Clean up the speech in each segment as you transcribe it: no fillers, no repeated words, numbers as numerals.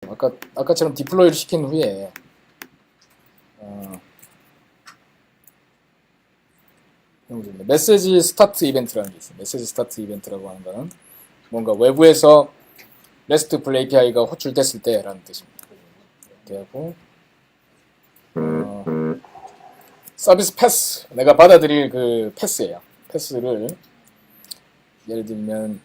아까처럼 디플로이를 시킨 후에 메시지 스타트 이벤트라는 게 있어요. 메시지 스타트 이벤트라고 하는 거는 뭔가 외부에서 RESTful API가 호출됐을 때라는 뜻입니다. 이렇게 하고 서비스 패스, 내가 받아들일 그 패스예요. 패스를 예를 들면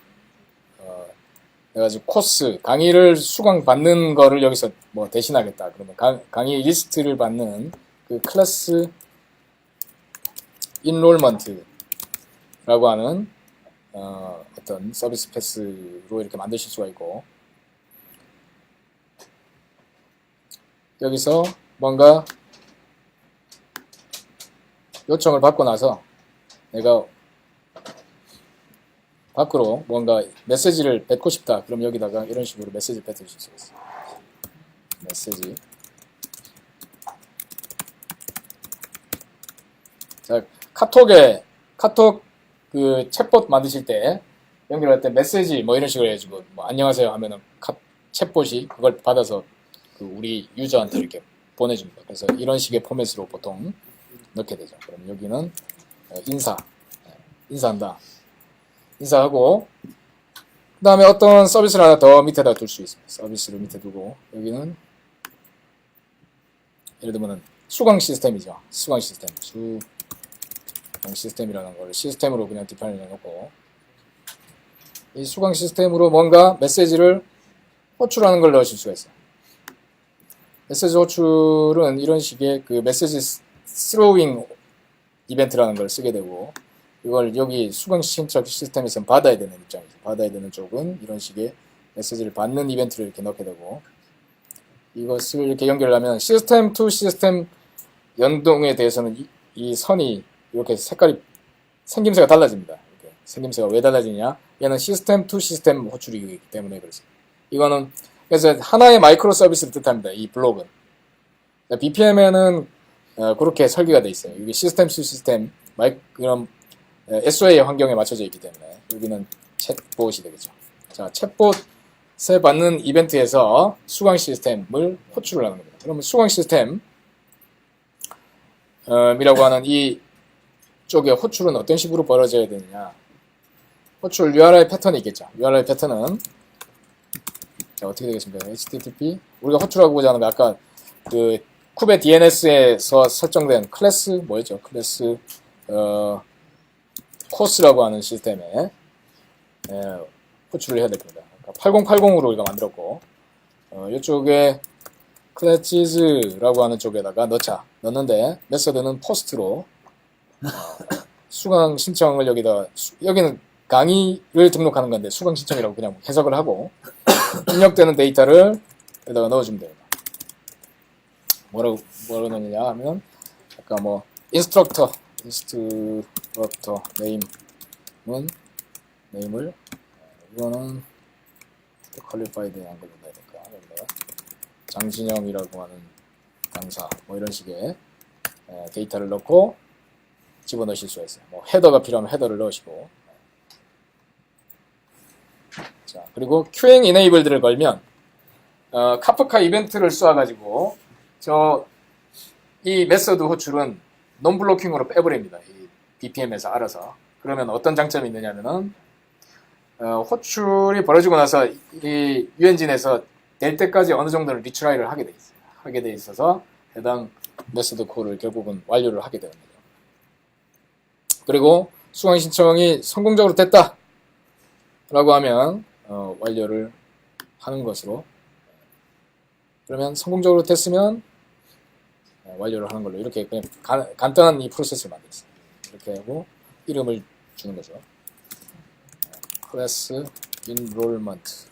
내가 지금 코스 강의를 수강받는 거를 여기서 뭐 대신하겠다. 그러면 강의 리스트를 받는 그 클래스 인롤먼트라고 하는 어떤 서비스 패스로 이렇게 만드실 수가 있고, 여기서 뭔가 요청을 받고 나서 내가 밖으로 뭔가 메시지를 뱉고 싶다. 그럼 여기다가 이런 식으로 메시지를 뱉을 수 있어요. 메시지. 자, 카톡 그 챗봇 만드실 때 연결할 때 메시지 뭐 이런 식으로 해가지고 뭐 안녕하세요 하면은 챗봇이 그걸 받아서 그 우리 유저한테 이렇게 보내줍니다. 그래서 이런 식의 포맷으로 보통 넣게 되죠. 그럼 여기는 인사한다. 인사하고 그 다음에 어떤 서비스를 하나 더 밑에다 둘 수 있습니다. 서비스를 밑에 두고 여기는 예를 들면 수강 시스템이죠. 수강 시스템이라는 걸 시스템으로 그냥 디파인을 해놓고 이 수강 시스템으로 뭔가 메시지를 호출하는 걸 넣으실 수가 있어요. 메시지 호출은 이런 식의 그 메시지 스로잉 이벤트라는 걸 쓰게 되고, 이걸 여기 수강 신청 시스템에서 받아야 되는 입장이죠. 받아야 되는 쪽은 이런 식의 메시지를 받는 이벤트를 이렇게 넣게 되고, 이것을 이렇게 연결하면 시스템 투 시스템 연동에 대해서는 이 선이 이렇게 색깔이 생김새가 달라집니다. 이렇게 생김새가 왜 달라지냐? 얘는 시스템 투 시스템 호출이기 때문에 그렇습니다. 이거는 그래서 하나의 마이크로 서비스를 뜻합니다. 이 블록은 BPM에는 그렇게 설계가 되어 있어요. 이게 시스템 투 시스템 그런 SOA 환경에 맞춰져 있기 때문에 여기는 챗봇이 되겠죠. 자, 챗봇에 받는 이벤트에서 수강 시스템을 호출을 하는 겁니다. 그러면 수강 시스템이라고 하는 이 쪽에 호출은 어떤 식으로 벌어져야 되느냐? 호출 URI 패턴이 있겠죠. URI 패턴은 자, 어떻게 되겠습니까? HTTP 우리가 호출하고자 하는 거 아까 그 쿠베 DNS에서 설정된 클래스 뭐였죠? 클래스 코스라고 하는 시스템에 호출을 해야 됩니다. 그러니까 8080으로 우리가 만들었고 이쪽에 클래치즈라고 하는 쪽에다가 넣는데 메서드는 포스트로 수강 신청을 여기는 강의를 등록하는 건데 수강 신청이라고 그냥 해석을 하고 입력되는 데이터를 여기다가 넣어주면 됩니다. 뭐라고 넣느냐 하면 아까 뭐 인스트럭터 네임을 이거는 퀄리파이드 한 걸로 넣어야 될까? 장진영이라고 하는 강사 뭐 이런 식의 데이터를 넣고 집어넣으실 수가 있어요. 뭐 헤더가 필요하면 헤더를 넣으시고, 자 그리고 queuing enabled를 걸면 카프카 이벤트를 쏘아가지고 이 메서드 호출은 논블로킹으로 빼버립니다. 이 BPM에서 알아서. 그러면 어떤 장점이 있느냐면은 호출이 벌어지고 나서 이 유엔진에서 낼 때까지 어느 정도는 리트라이를 하게 돼 있어서 해당 메서드 콜을 결국은 완료를 하게 되는 거죠. 그리고 수강 신청이 성공적으로 됐다 라고 하면 완료를 하는 것으로, 그러면 성공적으로 됐으면 완료를 하는 걸로 이렇게 그냥 간단한 이 프로세스를 만들었어요. 이렇게 하고 이름을 주는 거죠. 클래스 인롤먼트.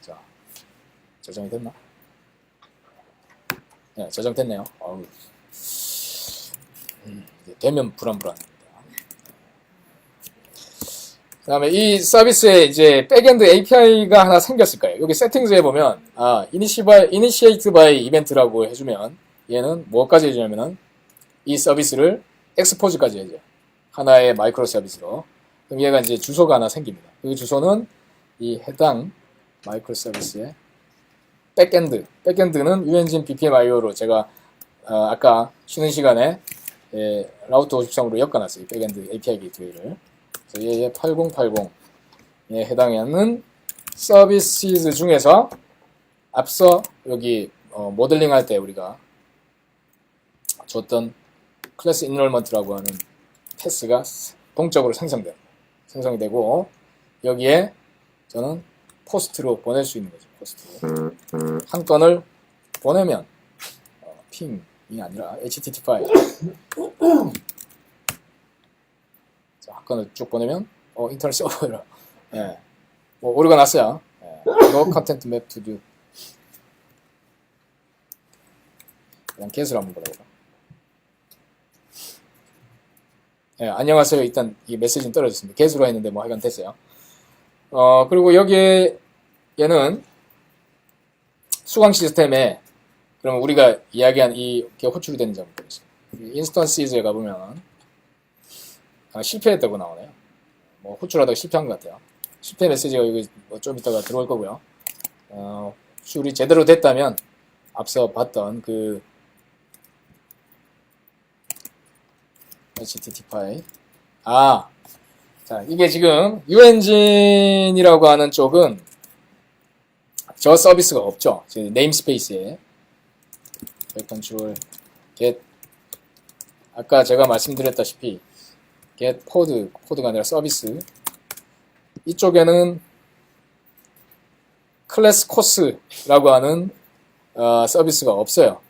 자, 저장이 됐나? 네, 저장됐네요. 되면 불안합니다. 그 다음에 이 서비스에 이제 백엔드 API가 하나 생겼을 거예요. 여기 세팅즈에 보면, initiate by event라고 해주면, 얘는 뭐까지 해주냐면은, 이 서비스를 expose 까지 해줘요. 하나의 마이크로 서비스로. 그럼 얘가 이제 주소가 하나 생깁니다. 그 주소는, 이 해당 마이크로 서비스의 백엔드는 유엔진 BPM-IO로 제가 아까 쉬는 시간에 라우터 53으로 엮어놨어요. 이 백엔드 API 게이트웨이를. 그래서 얘의 8080에 해당하는 서비스 중에서 앞서 여기 모델링 할 때 우리가 줬던 클래스 인롤먼트라고 하는 패스가 동적으로 생성이 되고 여기에 저는 포스트로 보낼 수 있는 거죠. 포스트로 한 건을 보내면 핑이 아니라 HTTP 자, 한 건을 쭉 보내면 인터넷 서버라 뭐 오류가 났어요. No content map to do. 그냥 get을 한번 보내볼까. 안녕하세요. 일단 이 메시지는 떨어졌습니다. get으로 했는데 뭐 하여간 됐어요. 그리고 여기에 얘는 수강 시스템에 그러면 우리가 이야기한 이게 호출이 되는지 한번 보겠습니다. 인스턴시즈에 가보면 실패했다고 나오네요. 뭐 호출하다가 실패한 것 같아요. 실패 메시지가 여기 좀 이따가 들어올 거고요. 호출이 제대로 됐다면 앞서 봤던 그 HTTP 자 이게 지금 유엔진이라고 하는 쪽은 저 서비스가 없죠. 네임스페이스에 컨트롤 get 아까 제가 말씀드렸다시피 get 코드가 아니라 서비스 이쪽에는 클래스 코스라고 하는 서비스가 없어요.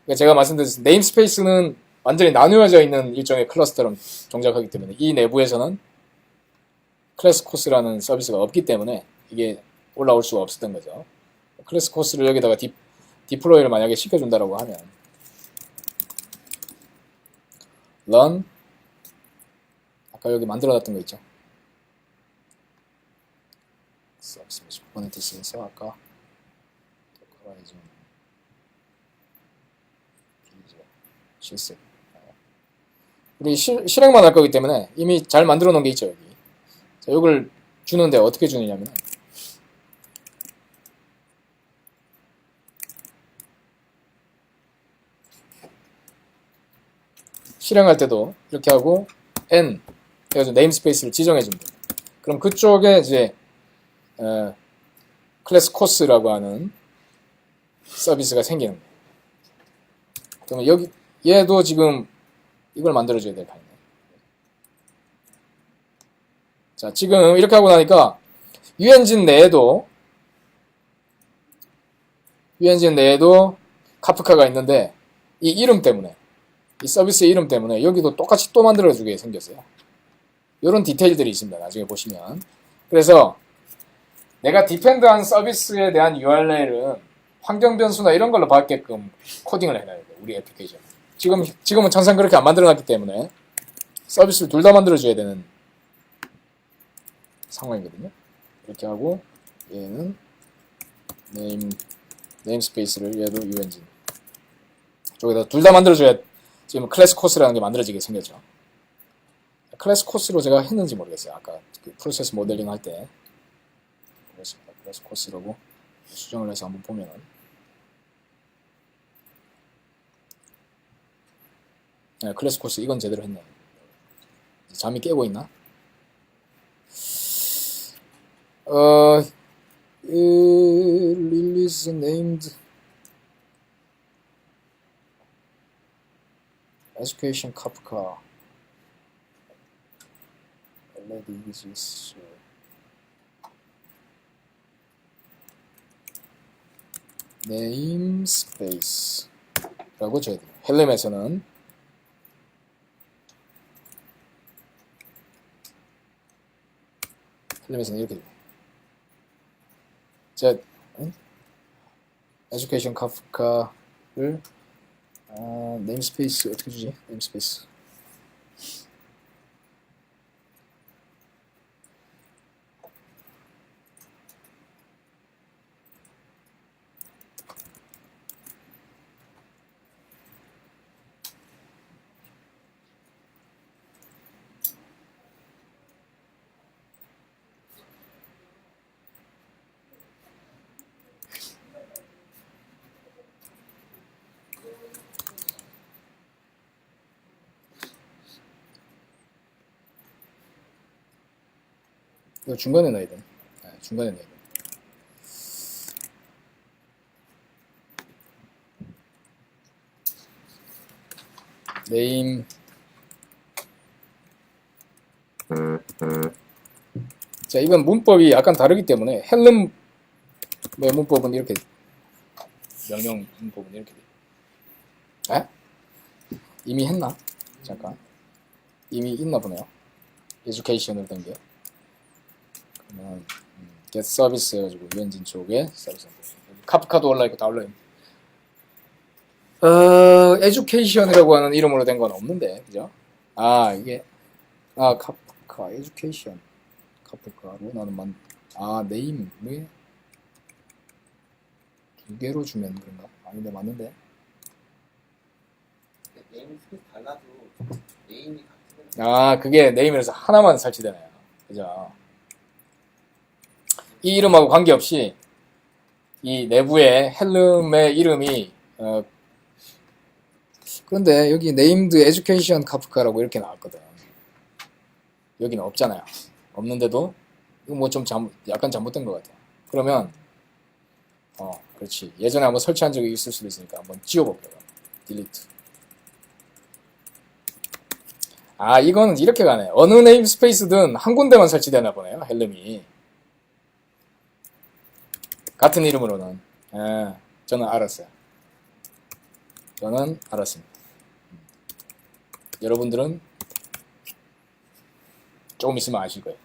그러니까 제가 말씀드렸듯이 네임스페이스는 완전히 나누어져 있는 일종의 클러스터로 동작하기 때문에 이 내부에서는 클래스 코스라는 서비스가 없기 때문에 이게 올라올 수가 없었던 거죠. 클래스 코스를 여기다가 디플로이를 만약에 시켜준다라고 하면 run 아까 여기 만들어놨던 거 있죠. 서비스 코네티스에서 아까 도커라이징 실습 우리 실행만 할 거기 때문에 이미 잘 만들어 놓은 게 있죠. 여기 자, 이걸 주는데 어떻게 주느냐면 실행할 때도 이렇게 하고 n 해가지고 네임스페이스를 지정해 줍니다. 그럼 그쪽에 이제 클래스 코스라고 하는 서비스가 생기는 거예요. 그러면 여기 얘도 지금 이걸 만들어줘야 될 판이네. 자, 지금 이렇게 하고 나니까 유엔진 내에도 카프카가 있는데 이 이름 때문에 이 서비스의 이름 때문에 여기도 똑같이 또 만들어주게 생겼어요. 이런 디테일들이 있습니다. 나중에 보시면. 그래서 내가 디펜드한 서비스에 대한 URL은 환경 변수나 이런 걸로 받게끔 코딩을 해놔야 돼요. 우리 애플리케이션. 지금은 천상 그렇게 안 만들어놨기 때문에 서비스를 둘 다 만들어줘야 되는 상황이거든요. 이렇게 하고 얘는 네임스페이스를 얘도 유엔진 쪽에다 둘 다 만들어줘야 지금 클래스 코스라는 게 만들어지게 생겼죠. 클래스 코스로 제가 했는지 모르겠어요. 아까 그 프로세스 모델링 할 때 그렇습니다. 클래스 코스라고 수정을 해서 한번 보면은 네, 클래스 코스 이건 제대로 했네. 잠이 깨고 있나? release named education Kafka already exists namespace 라고 줘야 돼요. 헬름에서는 이렇게 돼요. 자, education Kafka를 네임스페이스 어떻게 주지? 네임스페이스 이거 중간에 넣어야 돼. 중간에 넣어야 돼. 네임. 자, 이건 문법이 약간 다르기 때문에 헬름의 문법은 이렇게, 명령 문법은 이렇게 돼. 에? 이미 했나? 잠깐. 이미 있나 보네요. education을 된 게. 그러면 get service 해가지고 유엔진 쪽에 서비스. 카프카도 올라있고 다 올라있네. education이라고 하는 이름으로 된 건 없는데, 그죠? 이게, 카프카, education. 카프카로 나는 네임, 왜? 두 개로 주면 그런가? 아닌데, 맞는데? 네임 스페이스 달라도 네임이 같은 그게 네임에서 하나만 설치되나요? 그죠? 이 이름하고 관계없이, 이 내부에 헬름의 이름이, 그런데 여기 named education 카프카라고 이렇게 나왔거든. 여기는 없잖아요. 없는데도 이거 뭐 좀 약간 잘못된 것 같아요. 그러면 그렇지. 예전에 한번 설치한 적이 있을 수도 있으니까 한번 지워볼게요. delete. 이거는 이렇게 가네. 어느 네임스페이스든 한 군데만 설치되나 보네요. 헬름이. 같은 이름으로는. 저는 알았어요. 저는 알았습니다. 여러분들은 조금 있으면 아실 거예요.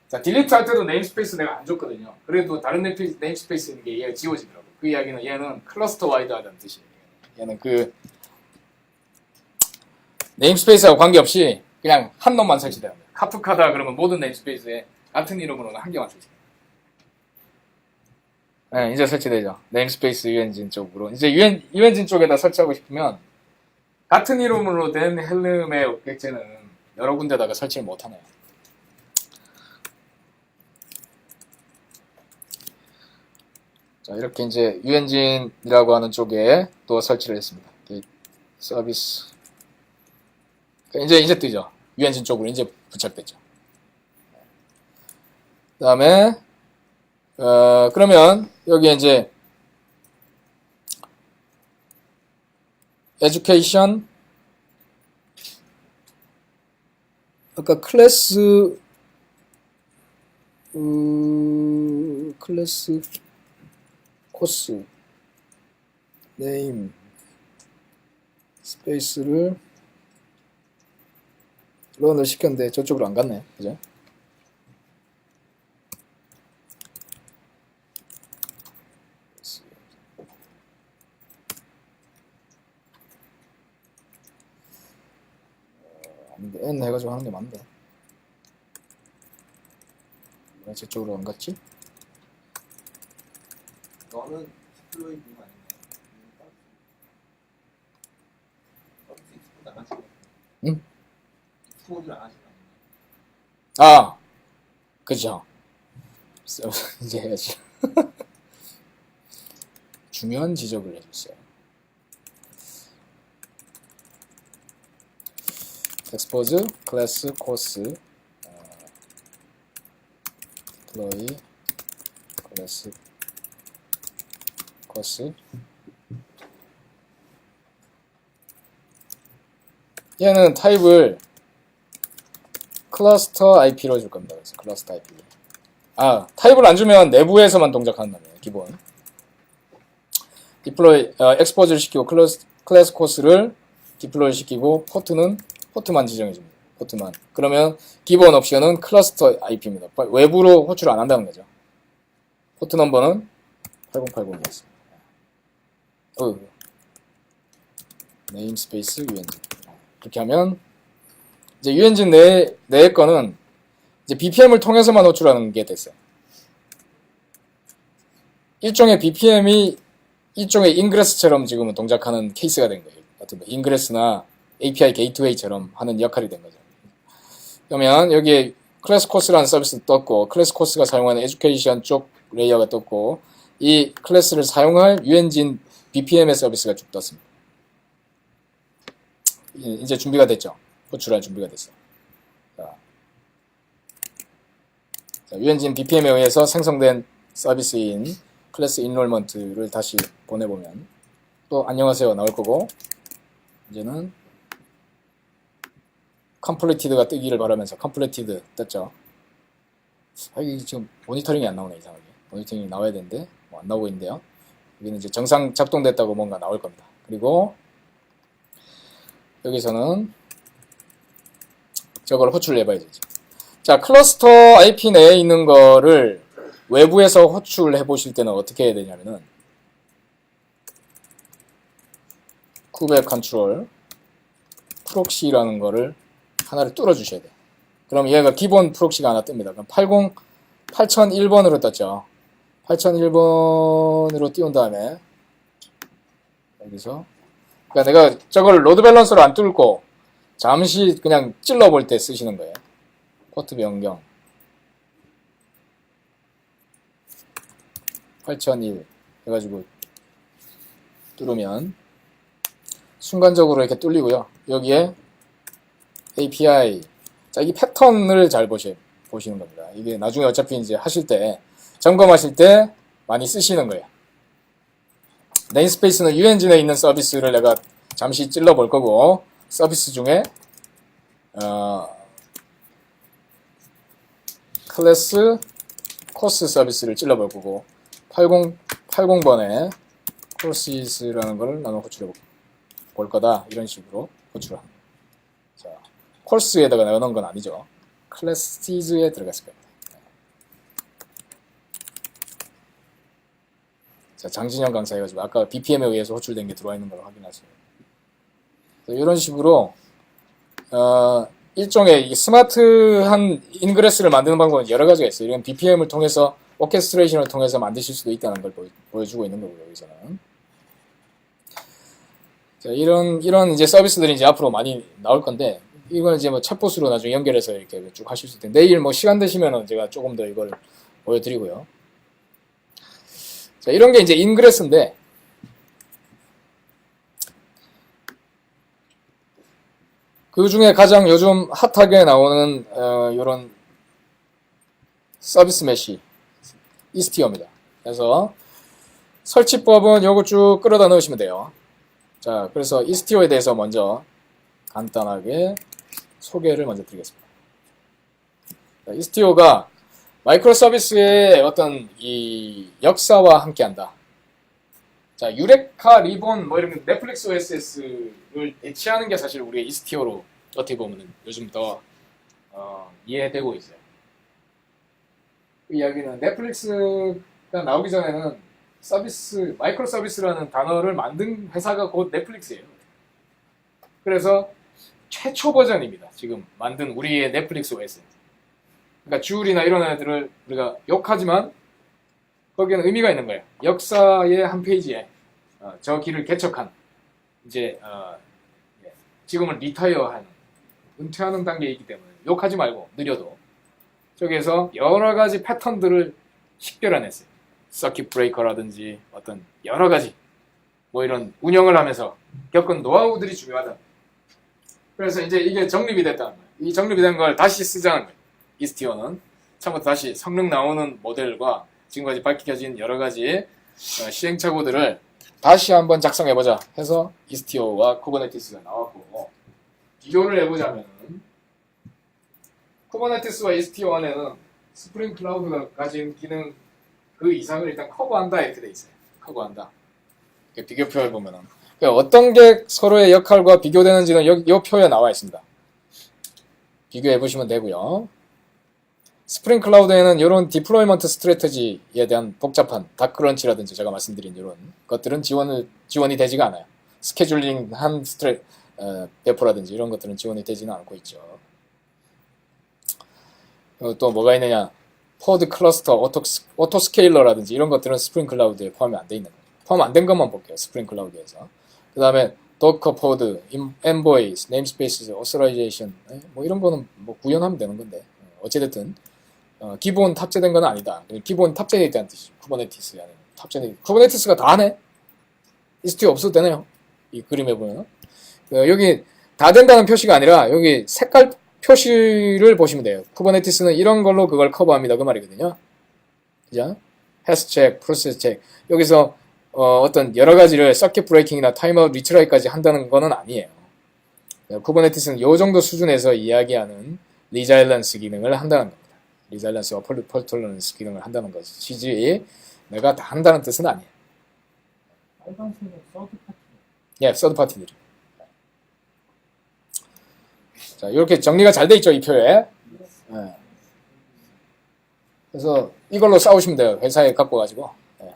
자, 딜리트 할 때도 네임스페이스 내가 안 줬거든요. 그래도 다른 네임스페이스 있는 게 얘가 지워지더라고. 그 이야기는 얘는 클러스터 와이드 하다는 뜻이에요. 얘는 그 네임스페이스하고 관계없이 그냥 한 놈만 설치돼야 합니다. 카프카다 그러면 모든 네임스페이스에 같은 이름으로는 한 개만 설치돼요. 네, 이제 설치되죠. 네임스페이스 유엔진 쪽으로. 이제 유엔진 쪽에다 설치하고 싶으면 같은 이름으로 된 헬름의 오브젝트는 여러 군데다가 설치를 못하네요. 자, 이렇게 이제 유엔진이라고 하는 쪽에 또 설치를 했습니다. 서비스. 이제 뜨죠. 유엔진 쪽으로 이제 부착됐죠. 그 다음에, 그러면 여기에 이제 education, 아까 클래스 코스 네임 스페이스를 런을 시켰는데 저쪽으로 안 갔네. 그죠? 아닌데 N 해가지고 하는 게 맞는데 왜 저쪽으로 안 갔지? 너는 디플로이 뷰 아니냐? 서비스 익스포트 안 하시고 응? 익스포트를 안 하시고 그죠? 이제 해야지. 중요한 지적을 해줬어요. expose 클래스 코스 deploy 클래스 코스 얘는 타입을 클러스터 IP로 줄 겁니다. 그래서 클러스터 IP. 타입을 안 주면 내부에서만 동작한다네요. 기본. 디플로이, 엑스포즈를 시키고 클래스 코스를 디플로이 시키고 포트만 지정해줍니다. 포트만. 그러면 기본 옵션은 클러스터 IP입니다. 외부로 호출 안 한다는 거죠. 포트 넘버는 8080이었습니다. 네임스페이스 유엔진. 이렇게 하면 이제 유엔진 내 거는 이제 BPM을 통해서만 호출하는 게 됐어요. 일종의 BPM이 일종의 인그레스처럼 지금은 동작하는 케이스가 된 거예요. 어떤 인그레스나 API 게이트웨이처럼 하는 역할이 된 거죠. 그러면 여기에 클래스 코스라는 서비스도 떴고 클래스 코스가 사용하는 에듀케이션 쪽 레이어가 떴고 이 클래스를 사용할 유엔진 BPM의 서비스가 쭉 떴습니다. 이제 준비가 됐죠. 호출할 준비가 됐어요. 자, 유엔진 BPM에 의해서 생성된 서비스인 클래스 인롤먼트를 다시 보내보면 또 안녕하세요 나올 거고, 이제는 컴플리티드가 뜨기를 바라면서 컴플리티드 떴죠. 이게 지금 모니터링이 안 나오네. 이상하게 모니터링이 나와야 되는데 뭐 안 나오고 있는데요. 여기는 이제 정상 작동됐다고 뭔가 나올 겁니다. 그리고 여기서는 저걸 호출을 해봐야 되죠. 자, 클러스터 IP 내에 있는 거를 외부에서 호출해 보실 때는 어떻게 해야 되냐면은 쿠베 컨트롤 프록시라는 거를 하나를 뚫어 주셔야 돼요. 그럼 얘가 기본 프록시가 하나 뜹니다. 그럼 8001번으로 떴죠. 8001번으로 띄운 다음에 여기서, 그러니까 내가 저걸 로드 밸런서로 안 뚫고 잠시 그냥 찔러 볼 때 쓰시는 거예요. 포트 변경 8001 해가지고 뚫으면 순간적으로 이렇게 뚫리고요. 여기에 API, 자, 이 패턴을 잘 보시는 겁니다. 이게 나중에 어차피 이제 하실 때, 점검하실 때 많이 쓰시는 거예요. 네임스페이스는 유엔진에 있는 서비스를 내가 잠시 찔러 볼 거고, 서비스 중에 클래스 코스 서비스를 찔러 볼 거고, 80번에 코스라는 걸 나눠 호출해 볼 거다. 이런 식으로 호출합니다. 자, 코스에다가 내가 넣은 건 아니죠. 클래시즈에 들어갔을 겁니다. 자, 장진영 강사 해가지고 아까 BPM에 의해서 호출된 게 들어와 있는 걸 확인하세요. 이런 식으로 일종의 스마트한 인그레스를 만드는 방법은 여러 가지가 있어요. 이건 BPM을 통해서 오케스트레이션을 통해서 만드실 수도 있다는 걸 보여주고 있는 거고요. 여기서는. 자, 이런 이제 서비스들이 이제 앞으로 많이 나올 건데, 이거는 이제 뭐 챗봇으로 나중에 연결해서 이렇게 쭉 하실 수 있는데, 내일 뭐 시간 되시면은 제가 조금 더 이걸 보여드리고요. 자, 이런 게 이제 인그레스인데, 그 중에 가장 요즘 핫하게 나오는 이런 서비스 메시 이스티어입니다. 그래서 설치법은 요거 쭉 끌어다 넣으시면 돼요. 자, 그래서 이스티어에 대해서 먼저 간단하게 소개를 먼저 드리겠습니다. 자, 이스티어가 마이크로 서비스의 어떤 이 역사와 함께한다. 자, 유레카, 리본, 뭐 이런 넷플릭스 OSS를 대체하는 게 사실 우리의 이스티어로 어떻게 보면 요즘 더 이해되고 있어요. 그 이야기는 넷플릭스가 나오기 전에는 서비스, 마이크로 서비스라는 단어를 만든 회사가 곧 넷플릭스예요. 그래서 최초 버전입니다. 지금 만든 우리의 넷플릭스 OS. 그러니까 주울이나 이런 애들을 우리가 욕하지만 거기에는 의미가 있는 거예요. 역사의 한 페이지에 저 길을 개척한 이제 지금은 리타이어한 은퇴하는 단계에 있기 때문에 욕하지 말고 느려도 저기에서 여러 가지 패턴들을 식별해냈어요. 서킷 브레이커라든지 어떤 여러 가지 뭐 이런 운영을 하면서 겪은 노하우들이 중요하다. 그래서 이제 이게 정립이 됐다는 거예요. 이 정립이 된 걸 다시 쓰자는 거예요. 이스티어는 처음부터 다시 성능 나오는 모델과 지금까지 밝혀진 여러 가지 시행착오들을 다시 한번 작성해보자 해서 이스티어와 쿠버네티스가 나왔고, 비교를 해보자면 쿠버네티스와 이스티어 안에는 스프링 클라우드가 가진 기능 그 이상을 일단 커버한다 이렇게 돼 있어요. 커버한다. 비교표를 보면은 그러니까 어떤 게 서로의 역할과 비교되는지는 이 표에 나와 있습니다. 비교해 보시면 되고요. 스프링 클라우드에는 이런 디플로이먼트 스트래티지에 대한 복잡한 다크런치라든지 제가 말씀드린 이런 것들은 지원이 되지가 않아요. 스케줄링 한 배포라든지 이런 것들은 지원이 되지는 않고 있죠. 또 뭐가 있느냐, 포드 클러스터, 오토 스케일러라든지 이런 것들은 스프링 클라우드에 포함이 안 돼 있는 거예요. 포함 안 된 것만 볼게요. 스프링 클라우드에서. 그 다음에 도커 포드, 엔보이, 네임스페이스, 오서라이제이션 뭐 이런 거는 뭐 구현하면 되는 건데 어찌됐든 기본 탑재된 건 아니다. 기본 탑재되어 있다는 뜻이죠. 쿠버네티스 안에 탑재된 쿠버네티스가 다 하네. 이스티어 없어도 되네요. 이 그림에 보면 여기 다 된다는 표시가 아니라 여기 색깔 표시를 보시면 돼요. 쿠버네티스는 이런 걸로 그걸 커버합니다. 그 말이거든요. 그죠? 헬스 체크, 프로세스 체크. 여기서 어떤 여러 가지를 서킷 브레이킹이나 타임아웃 리트라이까지 한다는 거는 아니에요. 쿠버네티스는 요 정도 수준에서 이야기하는 리자일런스 기능을 한다는 겁니다. 리자일런스와 폴톨런스 기능을 한다는 것이지 내가 다 한다는 뜻은 아니에요. 빨간색은 서드 파티. 예, 서드 파티들이. 자, 이렇게 정리가 잘 돼 있죠, 이 표에. 예. 그래서 이걸로 싸우시면 돼요. 회사에 갖고 가지고. 예.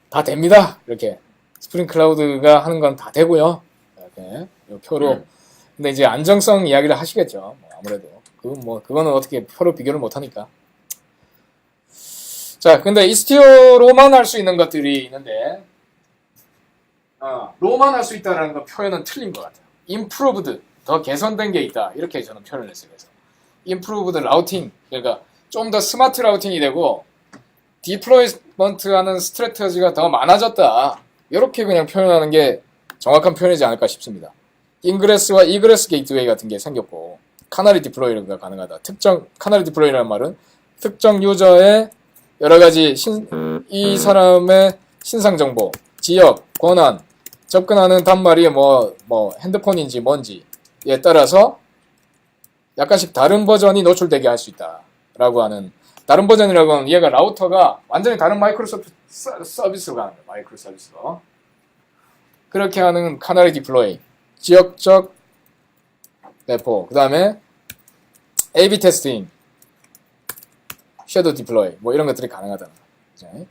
다 됩니다. 이렇게 스프링 클라우드가 하는 건 다 되고요. 이렇게 이 표로. 근데 이제 안정성 이야기를 하시겠죠. 뭐 아무래도 그거는 어떻게 표로 비교를 못 하니까. 자, 근데 이스티어로만 할 수 있는 것들이 있는데, 로만 할 수 있다는 건 표현은 틀린 것 같아요. improved, 더 개선된 게 있다. 이렇게 저는 표현을 했어요. 그래서 improved routing, 그러니까 좀 더 스마트 라우팅이 되고, 디플로이먼트 하는 스트래터지가 더 많아졌다. 이렇게 그냥 표현하는 게 정확한 표현이지 않을까 싶습니다. 인그레스와 이그레스 게이트웨이 같은 게 생겼고, 카나리 디플로이가 가능하다. 카나리 디플로이라는 말은 특정 유저의 여러 가지 이 사람의 신상 정보, 지역, 권한, 접근하는 단말이 뭐 핸드폰인지 뭔지에 따라서 약간씩 다른 버전이 노출되게 할 수 있다라고 하는. 다른 버전이라고 하면 얘가 라우터가 완전히 다른 마이크로소프트 서비스로 가는 거예요. 마이크로 서비스로. 그렇게 하는 카나리 디플로이, 지역적 배포, 그 다음에 A/B 테스팅, 섀도우 디플로이, 뭐 이런 것들이 가능하다는 거죠.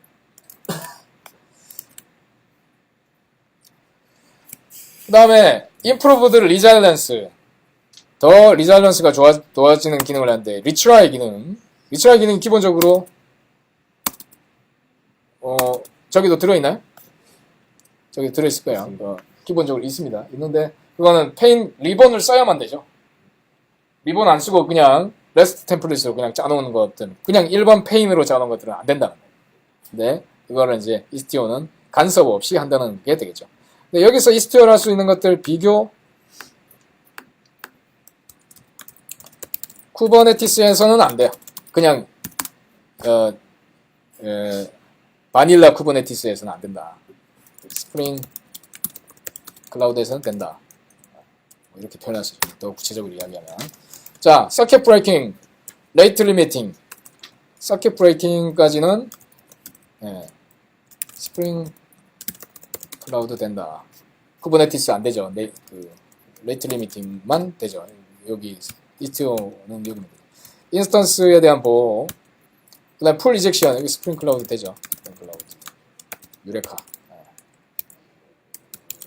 그 다음에 improved resilience, 더 리자일런스가 좋아지는 기능을 하는데 리트라이 기능. 리트라이 기능이 기본적으로 저기도 들어있나요? 저기 들어있을 거예요. 기본적으로 있습니다. 있는데 그거는 리본을 써야만 되죠. 리본 안 쓰고 그냥 레스트 템플릿으로 그냥 짜놓은 것들은, 그냥 일반 페인으로 짜놓은 것들은 안 된다는 거예요. 근데 이거는 이제 이스티오는 간섭 없이 한다는 게 되겠죠. 근데 여기서 이스티오를 할 수 있는 것들 비교, 쿠버네티스에서는 안 돼요. 그냥 바닐라 쿠버네티스에서는 안 된다. 스프링 클라우드에서는 된다. 이렇게 표현할 수 있죠. 더 구체적으로 이야기하면. 자, 서킷 브레이킹, 레이트 리미팅. 서킷 브레이킹까지는 스프링 클라우드 된다. 쿠버네티스 안 되죠. 레이트 리미팅만 되죠. 여기 이스티오는 여기입니다. 인스턴스에 대한 보호, 그 다음 풀 이젝션, 여기 스프링 클라우드 되죠. 스프링 클라우드.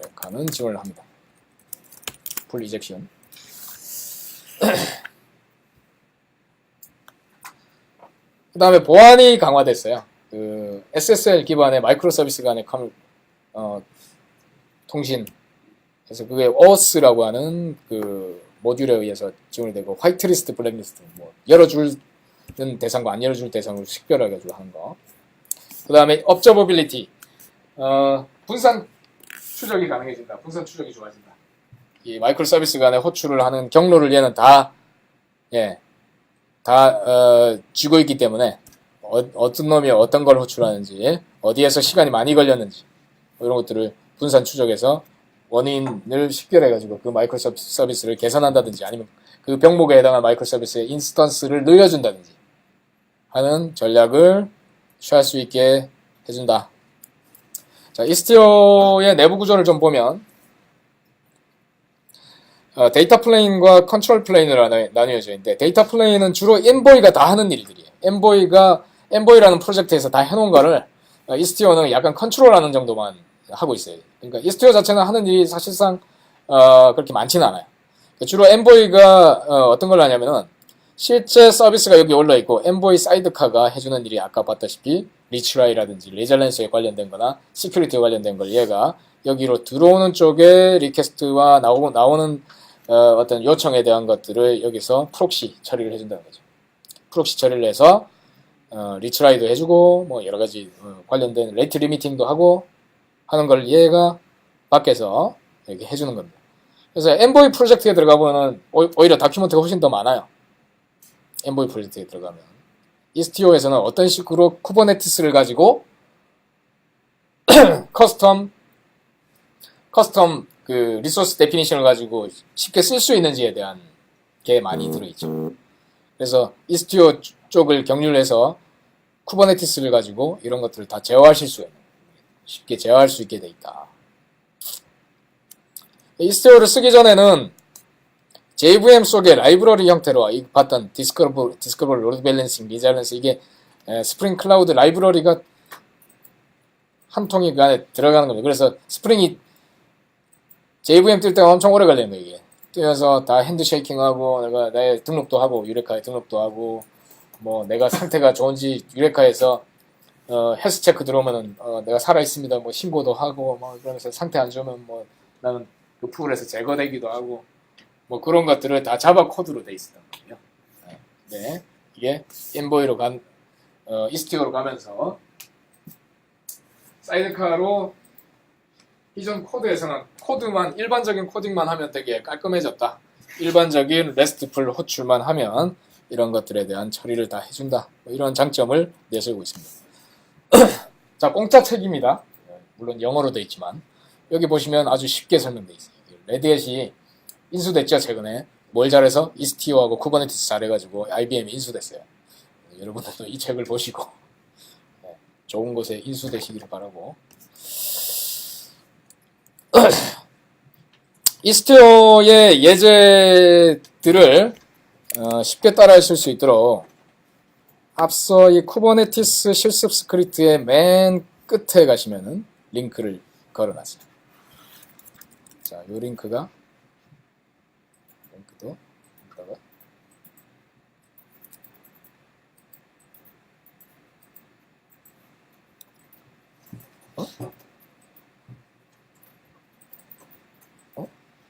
유레카는 지원을 합니다. 풀 이젝션. 그 다음에 보안이 강화됐어요. SSL 기반의 마이크로 서비스 간의 통신. 그래서 그게 OAuth라고 하는 모듈에 의해서 지원이 되고, 화이트리스트, 블랙리스트, 열어주는 대상과 안 열어줄 대상으로 식별하게 하는 거. 그 다음에 observability, 분산 추적이 가능해진다. 분산 추적이 좋아진다. 이 마이크로 서비스 간의 호출을 하는 경로를 얘는 다 쥐고 있기 때문에 어떤 놈이 어떤 걸 호출하는지, 어디에서 시간이 많이 걸렸는지, 이런 것들을 분산 추적해서 원인을 식별해가지고 그 마이크로 서비스를 개선한다든지, 아니면 그 병목에 해당한 마이크로 서비스의 인스턴스를 늘려준다든지 하는 전략을 취할 수 있게 해준다. 자, 이스티오의 내부 구조를 좀 보면 데이터 플레인과 컨트롤 플레인으로 나뉘어져 있는데, 데이터 플레인은 주로 엔보이가 다 하는 일들이에요. 엔보이라는 프로젝트에서 다 해놓은 거를 이스티오는 약간 컨트롤하는 정도만 하고 있어요. 그러니까 이스티오 자체는 하는 일이 사실상 그렇게 많지는 않아요. 주로 엔보이가 어떤 걸 하냐면은, 실제 서비스가 여기 올라있고 엔보이 사이드카가 해주는 일이 아까 봤다시피 리치라이라든지 레저랜스에 관련된 거나 시큐리티에 관련된 걸 얘가 여기로 들어오는 쪽에 리퀘스트와 나오는 어떤 요청에 대한 것들을 여기서 프록시 처리를 해준다는 거죠. 프록시 처리를 해서 리트라이도 해주고 뭐 여러 가지 관련된 레이트 리미팅도 하고 하는 걸 얘가 밖에서 이렇게 해주는 겁니다. 그래서 엔보이 프로젝트에 들어가보면 오히려 다큐멘트가 훨씬 더 많아요. 엔보이 프로젝트에 들어가면 이스티오에서는 어떤 식으로 쿠버네티스를 가지고 커스텀 그 리소스 데피니션을 가지고 쉽게 쓸 수 있는지에 대한 게 많이 들어있죠. 그래서 이스티오 쪽을 경륜해서 쿠버네티스를 가지고 이런 것들을 다 제어하실 수 있는, 쉽게 제어할 수 있게 돼 있다. 이스티오를 쓰기 전에는 JVM 속의 라이브러리 형태로 봤던 디스커버블 로드 밸런싱, 리잘런스, 이게 스프링 클라우드 라이브러리가 한 통이 그 안에 들어가는 겁니다. 그래서 스프링이 JVM 뜰 때가 엄청 오래 걸리는 거예요. 이게 뜨면서 다 핸드 쉐이킹하고 내가 나의 등록도 하고 유레카에 등록도 하고 뭐 내가 상태가 좋은지 유레카에서 헬스 체크 들어오면은 내가 살아 있습니다 뭐 신고도 하고 뭐 그러면서 상태 안 좋으면 뭐 나는 그 풀에서 제거되기도 하고 뭐 그런 것들을 다 자바 코드로 돼 있었던 거예요. 네, 이게 엔보이로 간 이스티오로 가면서 사이드카로 이전 코드에서는 일반적인 코딩만 하면 되게 깔끔해졌다. 일반적인 레스트풀 호출만 하면 이런 것들에 대한 처리를 다 해준다. 뭐 이런 장점을 내세우고 있습니다. 자, 공짜 책입니다. 물론 영어로 되어 있지만 여기 보시면 아주 쉽게 설명되어 있어요. 레드햇이 인수됐죠, 최근에. 뭘 잘해서? 이스티오하고 쿠버네티스 잘해가지고 IBM이 인수됐어요. 여러분들도 이 책을 보시고 좋은 곳에 인수되시기를 바라고. 이스티오의 예제들을 쉽게 따라하실 수 있도록 앞서 이 쿠버네티스 실습 스크립트의 맨 끝에 가시면은 링크를 걸어놨어요. 자, 요 링크도 여기다가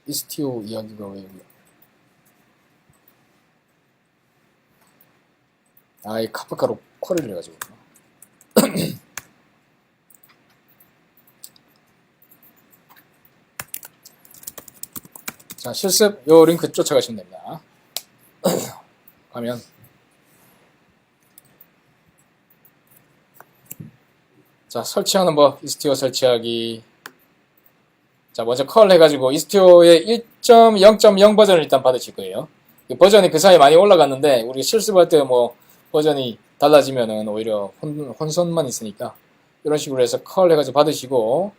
이스티오 이야기가 왜 여기? 이 카프카로 쿼리를 해가지고. 자, 실습 요 링크 쫓아가시면 됩니다. 가면 자, 설치하는 법, 이스티오 설치하기. 자, 먼저 컬 해가지고 이스티오의 1.0.0 버전을 일단 받으실 거예요. 버전이 그 사이에 많이 올라갔는데 우리 실습할 때 뭐 버전이 달라지면은 오히려 혼선만 있으니까 이런 식으로 해서 컬 해가지고 받으시고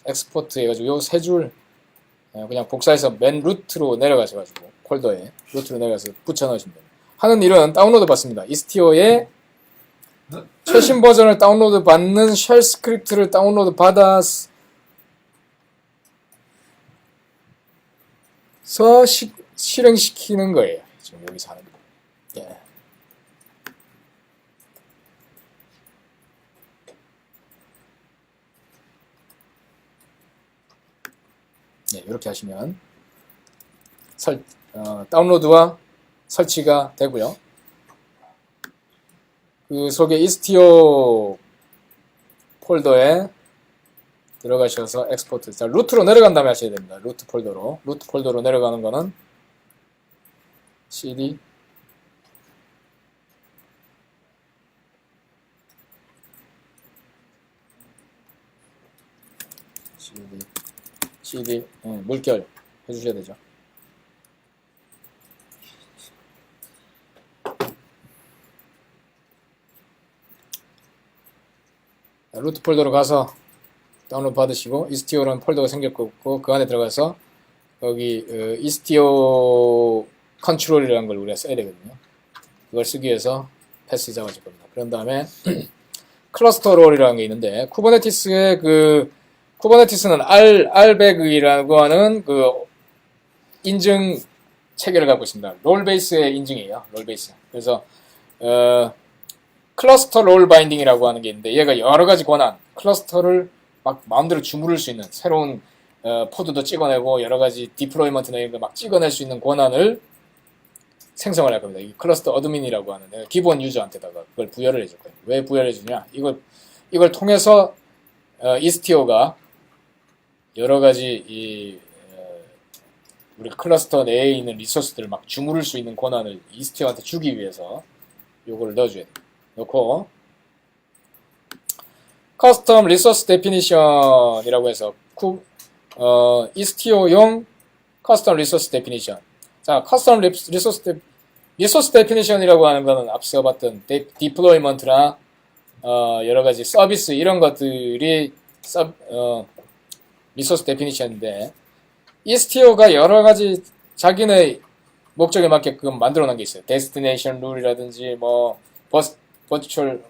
엑스포트 해가지고 요 세 줄 그냥 복사해서 맨 루트로 내려가셔가지고 폴더에 루트로 내려가서 붙여 넣으시면 됩니다. 하는 일은 다운로드 받습니다. 이스티오의 최신 버전을 다운로드 받는 쉘 스크립트를 다운로드 받아서 실행시키는 거예요. 지금 여기서 하는 거. 예. 네, 이렇게 하시면 다운로드와 설치가 되고요. 그 속에 이스티오 폴더에 들어가셔서 엑스포트. 자, 루트로 내려간 다음에 하셔야 됩니다. 루트 폴더로 내려가는 거는 cd 물결 해주셔야 되죠. 자, 루트 폴더로 가서 다운로드 받으시고 이스티오라는 폴더가 생겼고 그 안에 들어가서 여기 이스티오 컨트롤이라는 걸 우리가 써야 되거든요. 그걸 쓰기 위해서 패스 잡아줄 겁니다. 그런 다음에 클러스터 롤이라는 게 있는데 쿠버네티스의 쿠버네티스는 RBAC이라고 하는 그 인증 체계를 갖고 있습니다. 롤 베이스의 인증이에요. 롤 베이스. 그래서 클러스터 롤 바인딩이라고 하는 게 있는데 얘가 여러 가지 권한, 클러스터를 막 마음대로 주무를 수 있는 새로운 포드도 찍어내고 여러 가지 디플로이먼트나 이런 거 막 찍어낼 수 있는 권한을 생성을 할 겁니다. 이 클러스터 어드민이라고 하는 기본 유저한테다가 그걸 부여를 해줄 거예요. 왜 부여를 해주냐? 이걸 통해서 이스티오가 여러 가지 우리 클러스터 내에 있는 리소스들을 막 주무를 수 있는 권한을 이스티어한테 주기 위해서 요거를 넣어줘야 돼. 넣고 커스텀 리소스 데피니션이라고 해서 이스티어용 커스텀 리소스 데피니션. 자, 커스텀 리소스 데피니션이라고 하는 거는 앞서 봤던 디플로이먼트나 여러 가지 서비스 이런 것들이 리소스 데피니션인데 이스티어가 여러 가지 자기네 목적에 맞게끔 만들어 놓은 게 있어요. 데스티네이션 룰이라든지 뭐 버추얼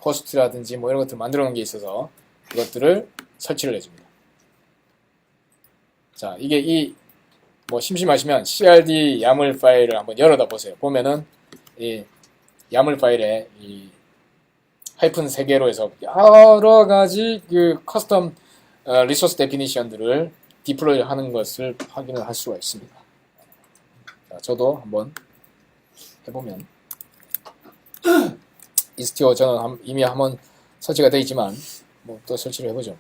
호스트라든지 뭐 이런 것들 만들어 놓은 게 있어서 그것들을 설치를 해줍니다. 자, 이게 뭐 심심하시면 CRD 야물 파일을 한번 열어다 보세요. 보면은 이 야물 파일에 이 하이픈 3개로 해서 여러 가지 그 커스텀 리소스 데피니션들을 디플로이 하는 것을 확인을 할 수가 있습니다. 자, 저도 한번 해보면 이스티어 저는 이미 한번 설치가 되어 있지만 뭐 또 설치를 해보죠.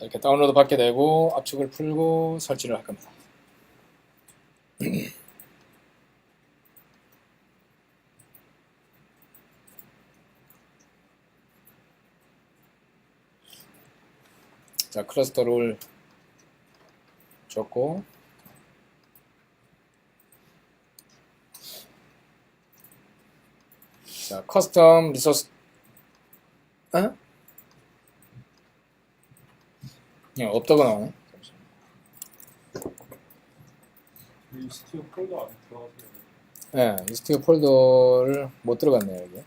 이렇게 다운로드 받게 되고 압축을 풀고 설치를 할 겁니다. 자, 클러스터 롤 줬고 자, 커스텀 리소스 없다고 나오네. 이 스티어 폴더 안에 들어가세요. 네, 이스티어 폴더를 못 들어갔네요, 여기.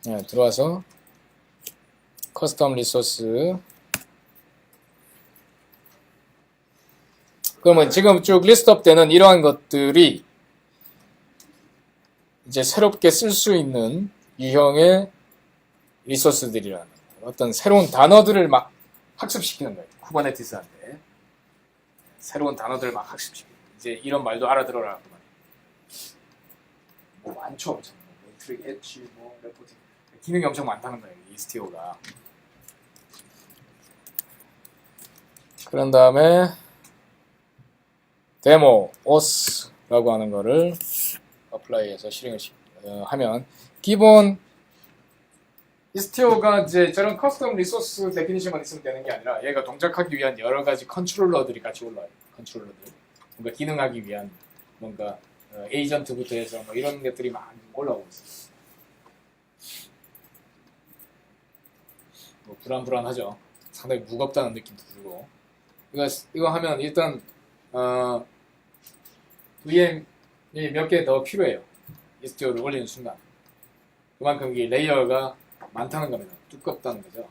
네, 들어와서 커스텀 리소스. 그러면 지금 쭉 리스트업 되는 이러한 것들이 이제 새롭게 쓸 수 있는 유형의 리소스들이라는 어떤 새로운 단어들을 막 학습시키는 거예요. 쿠버네티스한테 새로운 단어들을 막 학습시키고 이제 이런 말도 알아들어라. 뭐 많죠. 메트릭, 엣지, 뭐 레포팅 기능이 엄청 많다는 거예요. 이스티오가. 그런 다음에 데모 OS라고 하는 거를 어플라이해서 실행을 하면 기본 이스티오가 이제 저런 커스텀 리소스 데피니션만 있으면 되는 게 아니라 얘가 동작하기 위한 여러 가지 컨트롤러들이 같이 올라와요. 컨트롤러들. 뭔가 기능하기 위한 뭔가 에이전트부터 해서 뭐 이런 것들이 많이 올라오고 있어요. 뭐 불안불안하죠. 상당히 무겁다는 느낌도 들고. 이거 하면 일단 VM이 몇 개 더 필요해요. 이스티오를 올리는 순간. 그만큼 이 레이어가 많다는 겁니다. 두껍다는 거죠.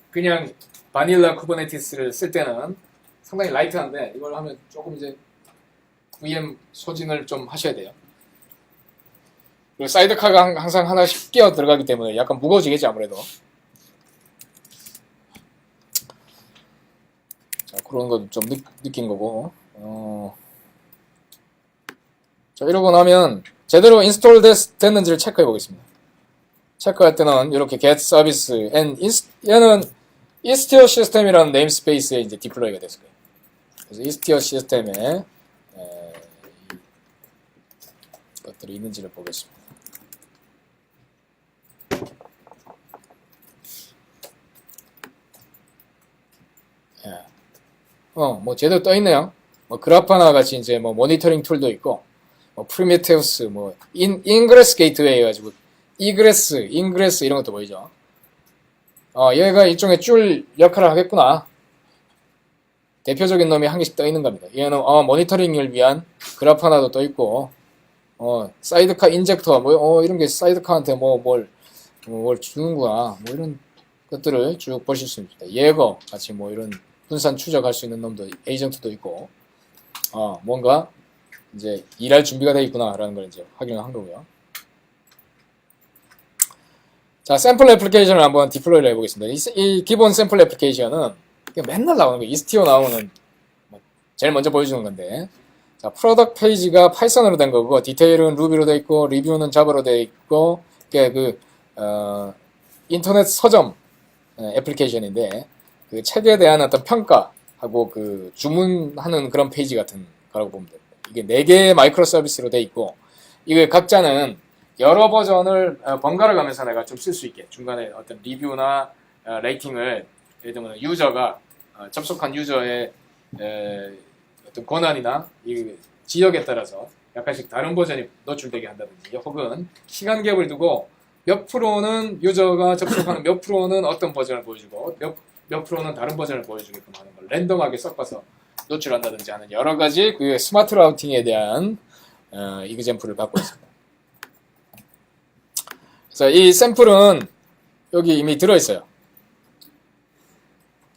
그냥 바닐라 쿠버네티스를 쓸 때는 상당히 라이트한데 이걸 하면 조금 이제 VM 소진을 좀 하셔야 돼요. 그리고 사이드카가 항상 하나씩 끼어 들어가기 때문에 약간 무거워지겠지 아무래도. 자, 그런 거 좀 느낀 거고. 자, 이러고 나면 제대로 인스톨 됐는지를 체크해 보겠습니다. 체크할 때는 이렇게 get service and 얘는 이스티어 시스템이라는 네임스페이스에 이제 디플로이가 됐을 거예요. 그래서 이스티어 시스템에 것들이 있는지를 보겠습니다. 뭐 제대로 떠 있네요. 뭐 그라파나 같이 이제 뭐 모니터링 툴도 있고, 뭐 프리미티브스, 뭐 인그레스 게이트웨이 해가지고 이그레스, 인그레스 이런 것도 보이죠. 얘가 일종의 줄 역할을 하겠구나. 대표적인 놈이 한 개씩 떠 있는 겁니다. 얘는 모니터링을 위한 그라파나도 떠 있고, 사이드카 인젝터, 이런 게 사이드카한테 뭘 주는구나. 뭐 이런 것들을 쭉 보실 수 있습니다. 예거 같이 뭐 이런 분산 추적할 수 있는 놈도 에이전트도 있고 뭔가 이제 일할 준비가 되어 있구나라는 걸 이제 확인을 한 거고요. 자, 샘플 애플리케이션을 한번 디플로이를 해보겠습니다. 이 기본 샘플 애플리케이션은 맨날 나오는 거예요. 이스티오 나오는 제일 먼저 보여주는 건데, 자, 프로덕트 페이지가 파이썬으로 된 거고, 디테일은 루비로 되어 있고, 리뷰는 자바로 되어 있고, 인터넷 서점 애플리케이션인데, 그 책에 대한 어떤 평가하고 그 주문하는 그런 페이지 같은 거라고 보면 됩니다. 이게 4개의 마이크로 서비스로 되어 있고, 이게 각자는 여러 버전을 번갈아 가면서 내가 좀 쓸 수 있게 중간에 어떤 리뷰나 레이팅을 예를 들면 유저가 접속한 유저의 어떤 권한이나 이 지역에 따라서 약간씩 다른 버전이 노출되게 한다든지 혹은 시간 갭을 두고 몇 프로는 유저가 접속하는 몇 프로는 어떤 버전을 보여주고 몇 프로는 다른 버전을 보여주게끔 하는 걸 랜덤하게 섞어서 노출한다든지 하는 여러 가지 그 스마트 라우팅에 대한 이그젬플을 갖고 있습니다. 그래서 이 샘플은 여기 이미 들어있어요.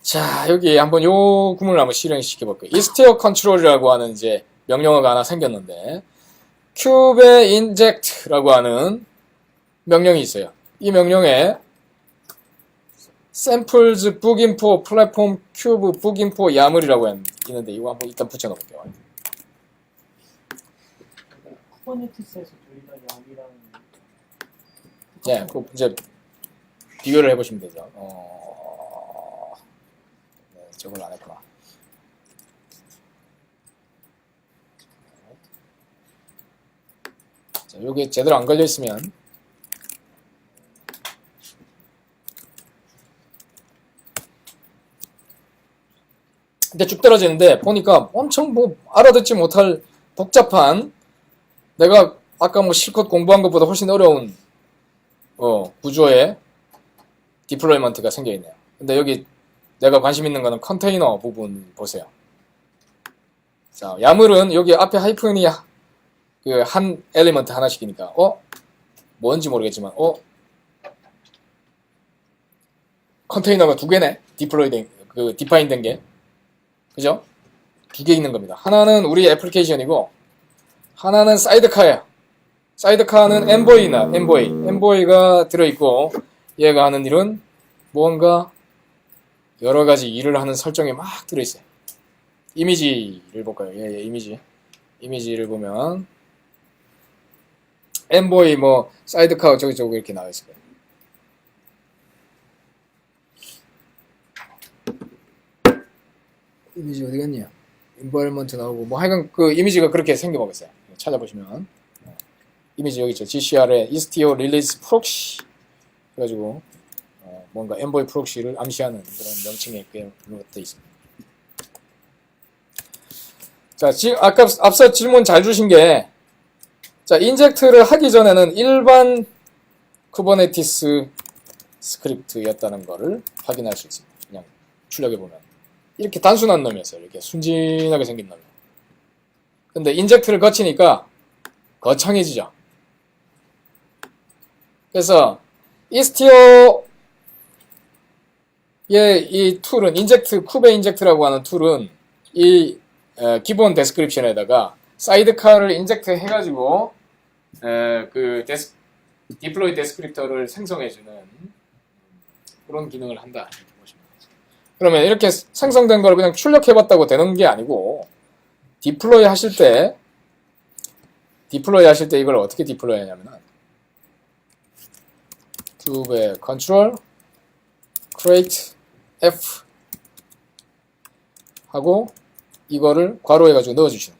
자, 여기 한번 요 구문을 한번 실행시켜 볼게요. 이스티어 컨트롤이라고 하는 이제 명령어가 하나 생겼는데, 큐베 인젝트라고 하는 명령이 있어요. 이 명령에 samples book인fo 플랫폼 큐브 book인fo 야물이라고 있는데, 이거 한번 일단 붙여 넣을게요. 쿠버네티스에서 저희가 양이랑 네, 그 이제 비교를 해보시면 되죠. 네, 저걸 안 했구나. 자, 요게 제대로 안 걸려 있으면 근데 쭉 떨어지는데 보니까 엄청 뭐 알아듣지 못할 복잡한 내가 아까 뭐 실컷 공부한 것보다 훨씬 어려운 구조의 디플로이먼트가 생겨 있네요. 근데 여기 내가 관심 있는 거는 컨테이너 부분 보세요. 자, 야물은 여기 앞에 하이픈이 그 한 엘리먼트 하나씩이니까 뭔지 모르겠지만 컨테이너가 2개네. 디파인 된 게. 그죠? 2개 있는 겁니다. 하나는 우리 애플리케이션이고 하나는 사이드카예요. 사이드카는 엔보이가 들어있고 얘가 하는 일은 무언가 여러 가지 일을 하는 설정이 막 들어있어요. 이미지를 볼까요? 예, 이미지를 보면 엔보이 뭐 사이드카 저기 이렇게 나와 있을 거예요. 이미지 어디 갔냐? 인바이러먼트 나오고 뭐 하여간 그 이미지가 그렇게 생겨먹었어요. 찾아보시면 이미지 여기 있죠. GCR에 istio release proxy 그래가지고 뭔가 엔보이 프록시를 암시하는 그런 명칭의 그런 것도 있습니다. 자, 지금 앞서 질문 잘 주신 게 자, 인젝트를 하기 전에는 일반 쿠버네티스 스크립트였다는 거를 확인할 수 있습니다. 그냥 출력해 보면 이렇게 단순한 놈이었어요. 이렇게 순진하게 생긴 놈이에요. 근데 인젝트를 거치니까 거창해지죠. 그래서 istio의 이 툴은 쿠베 인젝트라고 하는 툴은 이 기본 데스크립션에다가 사이드카를 인젝트 해가지고 그 디플로이 데스크립터를 생성해주는 그런 기능을 한다. 이렇게 보시면 되죠. 그러면 이렇게 생성된 걸 그냥 출력해봤다고 되는 게 아니고 디플로이 하실 때 이걸 어떻게 디플로이 하냐면은 큐브의 컨트롤 create F 하고 이거를 괄호해가지고 넣어주시는.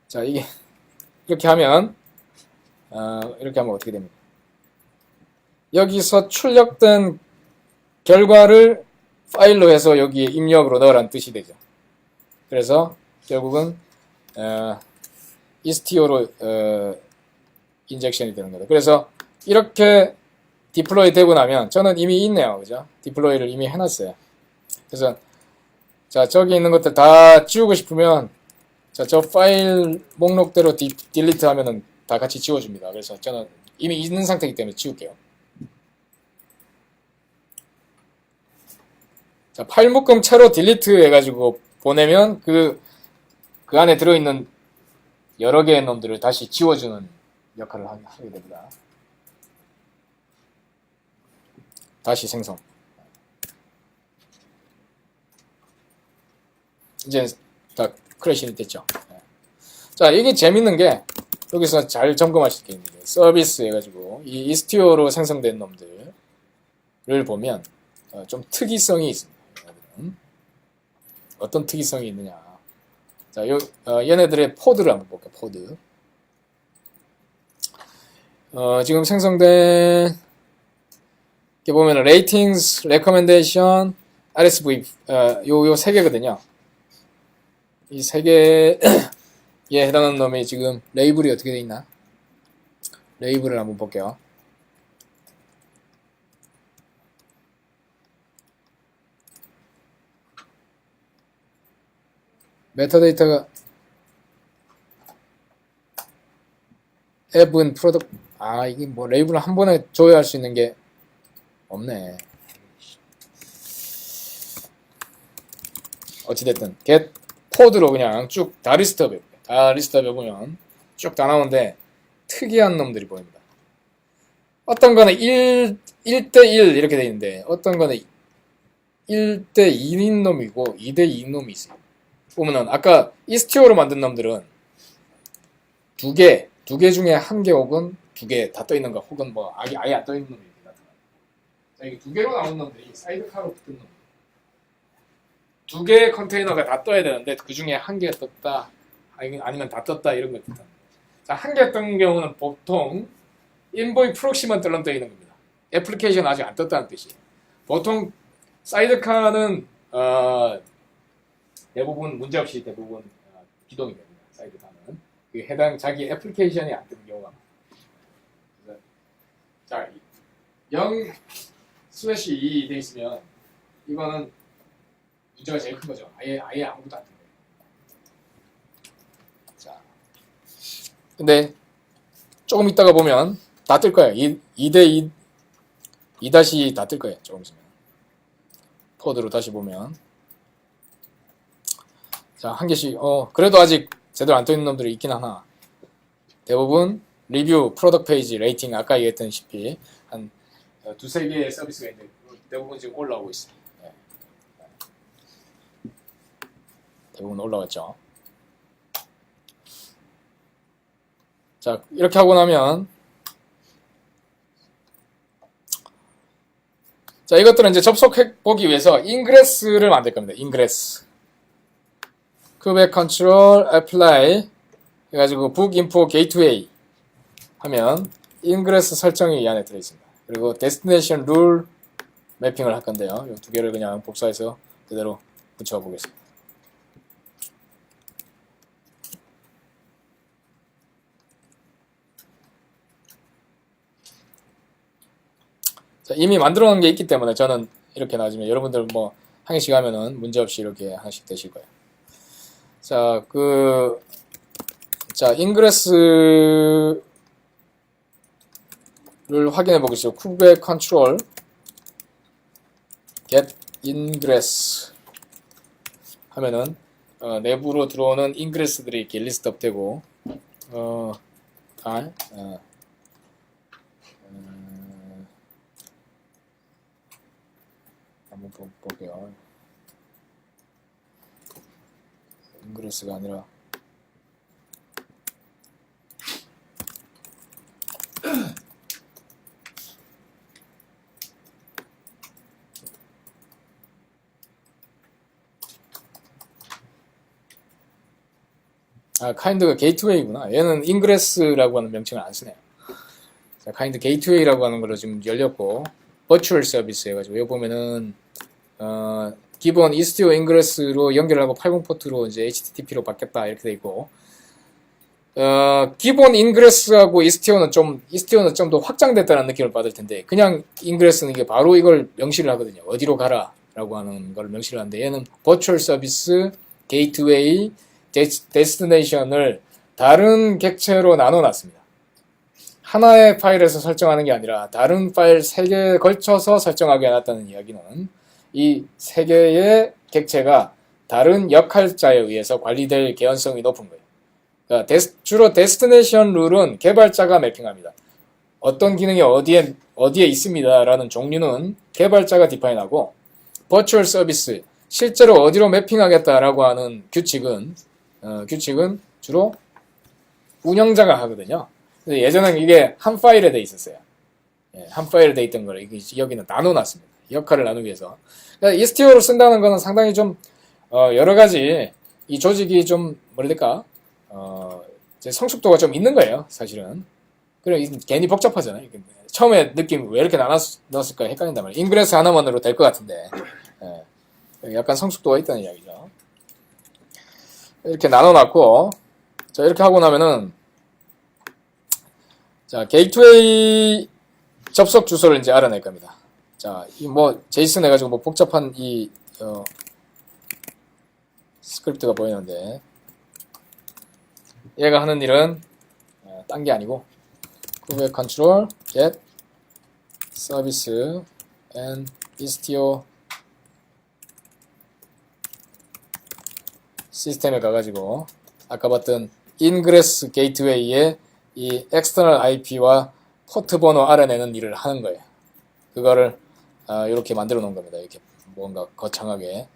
자, 이게 이렇게 하면 어떻게 됩니까? 여기서 출력된 결과를 파일로 해서 여기에 입력으로 넣으라는 뜻이 되죠. 그래서 결국은 istio로 인젝션이 되는 거죠. 그래서 이렇게 디플로이 되고 나면 저는 이미 있네요. 그죠? 디플로이를 이미 해놨어요. 그래서 자, 저기 있는 것들 다 지우고 싶으면 자, 저 파일 목록대로 딜리트 하면은 다 같이 지워줍니다. 그래서 저는 이미 있는 상태이기 때문에 지울게요. 자, 파일 묶음 채로 딜리트 해가지고 보내면 그 안에 들어있는 여러 개의 놈들을 다시 지워주는 역할을 하게 됩니다. 다시 생성. 이제 다 크래시 됐죠. 자, 이게 재밌는 게 여기서 잘 점검하실 게 있는데 서비스 해가지고 이 이스티어로 생성된 놈들을 보면 좀 특이성이 있습니다. 어떤 특이성이 있느냐. 자, 얘네들의 포드를 한번 볼게요. 포드. 지금 생성된 이렇게 보면 ratings, recommendation, RSV 요 세 개거든요. 이 세 개에 해당하는 놈이 지금 레이블이 어떻게 돼 있나? 레이블을 한번 볼게요. 메타데이터가 앱은 프로덕트 이게 뭐 레이블을 한 번에 조회할 수 있는 게 없네. 어찌됐든 get 포드로 그냥 쭉 다 리스트업 해볼게요. 다 리스트업 해보면 쭉 다 나오는데 특이한 놈들이 보입니다. 어떤 거는 1대1 이렇게 돼 있는데 어떤 거는 1대1인 놈이고 2대2인 놈이 있어요. 보면은 아까 이스티어로 만든 놈들은 두 개 중에 한 개 혹은 두 개 다 떠 있는 거 혹은 뭐 아예 안 떠 있는 놈이 이렇게 나타나요. 자, 이게 두 개로 나온 놈들이 사이드카로 붙은 놈. 두 개의 컨테이너가 다 떠야 되는데 그 중에 한 개 떴다 아니면 다 떴다 이런 걸 뜻합니다. 자, 한 개 뜬 경우는 보통 인보이 프록시만 뜰럼 떠 있는 겁니다. 애플리케이션 아직 안 떴다는 뜻이에요. 보통 사이드카는 대부분 문제없이 대부분 기동이 됩니다. 사이드카는 그 해당 자기 애플리케이션이 안 뜨는 경우가 많아요. 자, 0/2 돼 있으면 이거는 문제가 제일 큰 거죠. 아예 아무것도 안 뜨는 거예요. 자, 근데 조금 있다가 보면 다 뜰 거예요. 2대2 다 뜰 거예요. 조금 있으면 코드로 다시 보면 자, 한 개씩 그래도 아직 제대로 안 떠 있는 놈들이 있긴 하나. 대부분 리뷰, 프로덕트 페이지, 레이팅 아까 얘기했다시피 한 두세 개의 서비스가 있는데 대부분 지금 올라오고 있어요. 네. 대부분 올라왔죠. 자, 이렇게 하고 나면 자, 이것들은 이제 접속해 보기 위해서 인그레스를 만들 겁니다. 인그레스. 큐백 컨트롤 애플라이 해가지고 북 인포 게이트웨이 하면 인그레스 설정이 이 안에 들어있습니다. 그리고 데스티네이션 룰 매핑을 할 건데요. 이 두 개를 그냥 복사해서 그대로 붙여 보겠습니다. 자, 이미 만들어 놓은 게 있기 때문에 저는 이렇게 놔주면 여러분들 뭐 한 개씩 하면은 문제없이 이렇게 하나씩 되실 거예요. 자, 인그레스를 확인해 보겠습니다. 쿠베 컨트롤 get ingress 하면은 내부로 들어오는 인그레스들이 이렇게 리스트업 되고 한번 볼게요. 인그레스가 아니라 카인드가 게이트웨이구나. 얘는 인그레스라고 하는 명칭을 안 쓰네요. 자, 카인드 게이트웨이라고 하는 걸로 지금 열렸고 버추얼 서비스 해가지고 여기 보면은 기본 이스티어 인그레스로 연결하고 80 포트로 이제 HTTP로 바뀌었다 이렇게 돼 있고 기본 인그레스하고 이스티어는 좀 더 확장됐다는 느낌을 받을 텐데 그냥 인그레스는 이게 바로 이걸 명시를 하거든요. 어디로 가라라고 하는 걸 명시를 하는데 얘는 버추얼 서비스, 게이트웨이, 데스티네이션을 다른 객체로 나눠놨습니다. 하나의 파일에서 설정하는 게 아니라 다른 파일 3개에 걸쳐서 설정하게 해놨다는 이야기는 이 3개의 객체가 다른 역할자에 의해서 관리될 개연성이 높은 거예요. 그러니까 주로 데스티네이션 룰은 개발자가 매핑합니다. 어떤 기능이 어디에 있습니다 라는 종류는 개발자가 디파인하고, 버추얼 서비스, 실제로 어디로 매핑하겠다라고 하는 규칙은 주로 운영자가 하거든요. 근데 예전에는 이게 한 파일에 돼 있었어요. 한 파일에 돼 있던 걸 여기는 나눠놨습니다. 역할을 나누기 위해서. 그러니까 이스티오를 쓴다는 거는 상당히 좀 여러 가지 이 조직이 좀 뭐랄까 성숙도가 좀 있는 거예요, 사실은. 그래 괜히 복잡하잖아요. 처음에 느낌 왜 이렇게 나눴을까 헷갈린단 말이에요. 인그레스 하나만으로 될 것 같은데 약간 성숙도가 있다는 이야기죠. 이렇게 나눠놨고, 자 이렇게 하고 나면은 자 게이트웨이 접속 주소를 이제 알아낼 겁니다. 자 이 뭐 제이슨 해가지고 뭐 복잡한 이 스크립트가 보이는데, 얘가 하는 일은 딴 게 아니고 kubex control get service and istio 시스템에 가가지고 아까 봤던 인그레스 게이트웨이의 이 엑스터널 IP와 포트 번호 알아내는 일을 하는 거예요. 그거를 이렇게 만들어 놓은 겁니다. 이렇게 뭔가 거창하게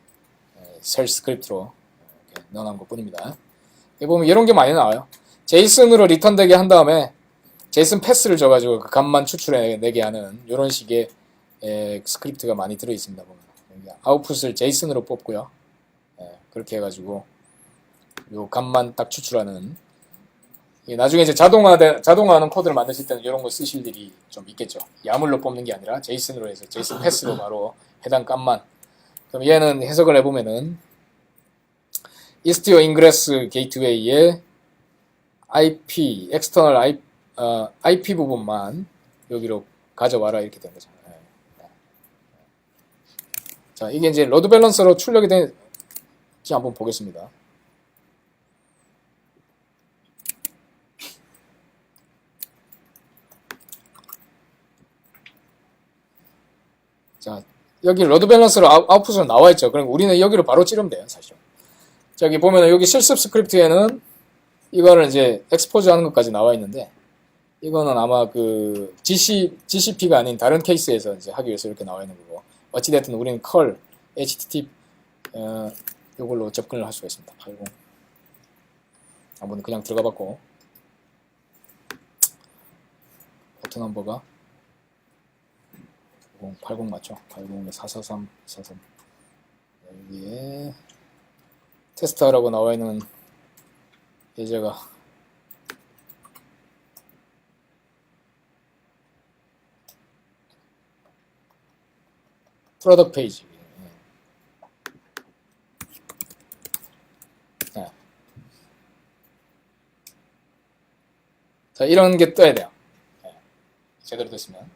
셀 스크립트로 이렇게 넣어놓은 것 뿐입니다. 여기 보면 이런 게 많이 나와요. 제이슨으로 리턴되게 한 다음에 제이슨 패스를 줘가지고 그 값만 추출해내게 하는 이런 식의 스크립트가 많이 들어있습니다. 보면 아웃풋을 제이슨으로 뽑고요. 그렇게 해가지고 요 값만 딱 추출하는, 나중에 이제 자동화하는 코드를 만드실 때는 이런 거 쓰실 일이 좀 있겠죠. 야물로 뽑는 게 아니라 제이슨으로 해서 제이슨 패스로 바로 해당 값만. 그럼 얘는 해석을 해보면은 istio ingress gateway의 IP, external IP 부분만 여기로 가져와라 이렇게 된 거죠. 자, 이게 이제 로드 밸런서로 출력이 된지 한번 보겠습니다. 자, 여기 로드 밸런서로 아웃풋으로 나와 있죠. 그럼 우리는 여기로 바로 찌르면 돼요, 사실. 저기 보면은 여기 실습 스크립트에는 이거를 이제 엑스포즈 하는 것까지 나와 있는데, 이거는 아마 그 GCP가 아닌 다른 케이스에서 이제 하기 위해서 이렇게 나와 있는 거고, 어찌됐든 우리는 curl, HTTP 요걸로 접근을 할 수가 있습니다. 80 한번 그냥 들어가 봤고, 포트 넘버가 80 맞죠? 80에 443 43 여기에 테스트하라고 나와 있는 예제가 프로덕트 페이지. 네. 자, 이런 게 떠야 돼요. 네. 제대로 됐으면.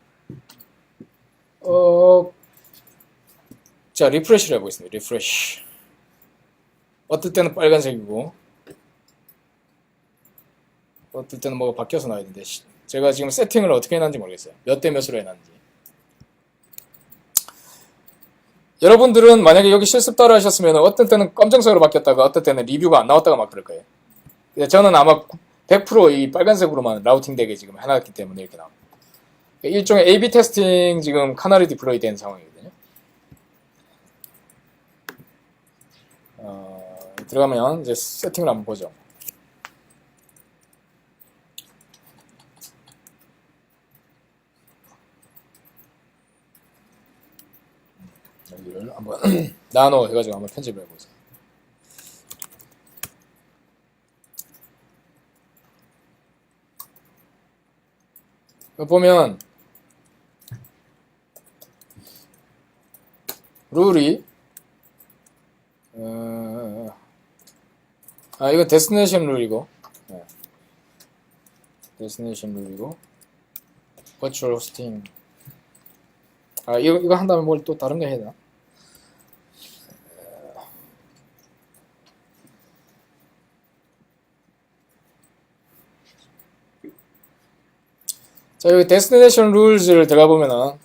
자, 리프레시를 해보겠습니다. 리프레시. 어떨 때는 빨간색이고, 어떨 때는 뭐가 바뀌어서 나와야 되는데, 제가 지금 세팅을 어떻게 해놨는지 모르겠어요. 몇 대 몇으로 해놨는지. 여러분들은 만약에 여기 실습 따라 하셨으면 어떤 때는 검정색으로 바뀌었다가 어떤 때는 리뷰가 안 나왔다가 막 그럴 거예요. 저는 아마 100% 이 빨간색으로만 라우팅 되게 지금 해놨기 때문에 이렇게 나옵니다. 일종의 A/B 테스팅 지금 카나리 디플로이 된 상황이거든요. 들어가면 이제 세팅을 한번 보죠. 여기를 한번 나눠 해가지고 한번 편집을 해보세요. 보면 룰이 이건 데스티네이션 룰이고, 데스티네이션 룰이고, 버추얼 호스팅. 이거 한 다음에 뭘 또 다른 거 해야 되나? 자, 여기 데스티네이션 룰즈를 들어가 보면은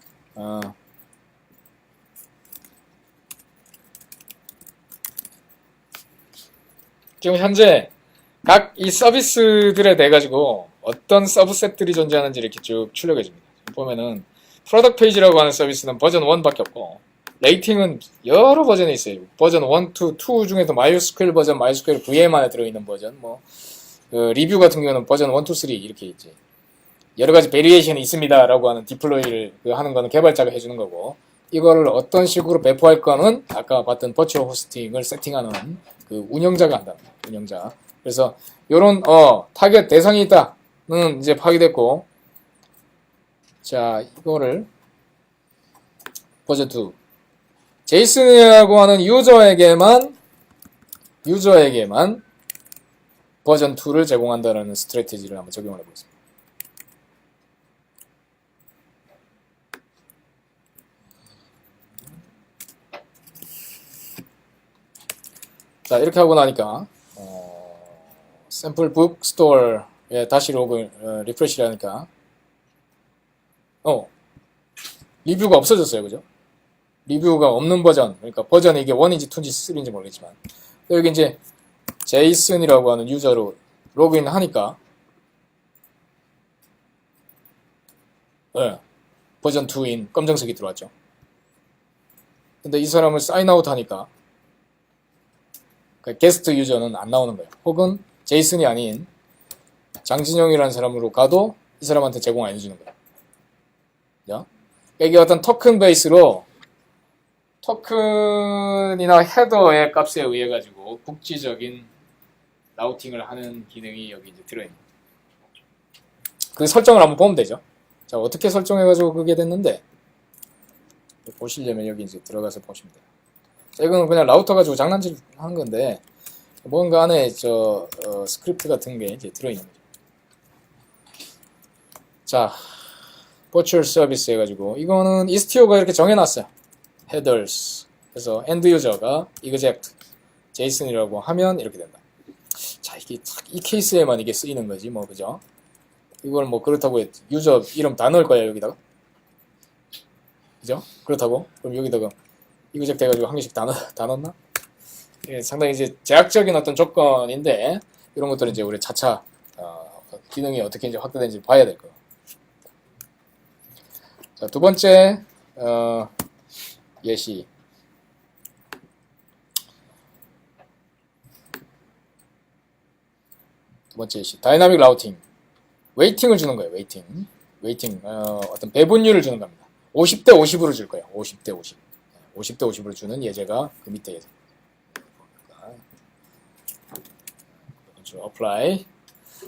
지금 현재 각 이 서비스들에 대해 가지고 어떤 서브셋들이 존재하는지 이렇게 쭉 출력해 줍니다. 보면은 프로덕트 페이지라고 하는 서비스는 버전 1밖에 없고 레이팅은 여러 버전이 있어요. 버전 1, 2 중에도 MySQL 버전, MySQL VM 안에 들어있는 버전, 리뷰 같은 경우는 버전 1, 2, 3 이렇게 있지. 여러 가지 베리에이션이 있습니다 라고 하는 디플로이를 하는 거는 개발자가 해주는 거고, 이거를 어떤 식으로 배포할 거는 아까 봤던 버추얼 호스팅을 세팅하는 그 운영자가 한다. 운영자. 그래서 요런 타겟 대상이 있다는 이제 파악됐고, 자, 이거를 버전 2 제이슨이라고 하는 유저에게만 버전 2를 제공한다는 스트래티지를 한번 적용을 해보겠습니다. 자, 이렇게 하고 나니까 샘플 북 스토어에 다시 리프레시를 하니까 리뷰가 없어졌어요. 그죠? 리뷰가 없는 버전, 그러니까 버전이 이게 1인지 2인지 3인지 모르겠지만, 여기 이제 제이슨이라고 하는 유저로 로그인 하니까 버전 2인 검정색이 들어왔죠. 근데 이 사람을 사인아웃 하니까 게스트 유저는 안 나오는 거예요. 혹은 제이슨이 아닌 장진영이라는 사람으로 가도 이 사람한테 제공 안 해주는 거예요. 그죠? 이게 어떤 토큰 베이스로 토큰이나 헤더의 값에 의해 가지고 국지적인 라우팅을 하는 기능이 여기 이제 들어있는 거예요. 그 설정을 한번 보면 되죠. 자, 어떻게 설정해가지고 그게 됐는데, 보시려면 여기 이제 들어가서 보시면 돼요. 자, 이거는 그냥 라우터 가지고 장난질 하는 건데, 뭔가 안에 스크립트 같은 게 이제 들어있는 거죠. 자, 버추얼 서비스 해가지고, 이거는 이스티오가 이렇게 정해놨어요. headers. 그래서 end user가 exec JSON이라고 하면 이렇게 된다. 자, 이게 이 케이스에만 이게 쓰이는 거지, 그죠? 이걸 그렇다고 유저 이름 다 넣을 거야, 여기다가. 그죠? 그렇다고? 그럼 여기다가 exec 돼가지고 한 개씩 다 넣었나? 예, 상당히 이제 제약적인 어떤 조건인데, 이런 것들은 이제 우리 차차, 기능이 어떻게 이제 확대되는지 봐야 될 거예요. 자, 두 번째, 예시. 두 번째 예시. 다이나믹 라우팅. 웨이팅을 주는 거예요, 웨이팅. 어떤 배분율을 주는 겁니다. 50대 50으로 줄 거예요. 50대 50. 50대 50으로 주는 예제가 그 밑에 예제. apply.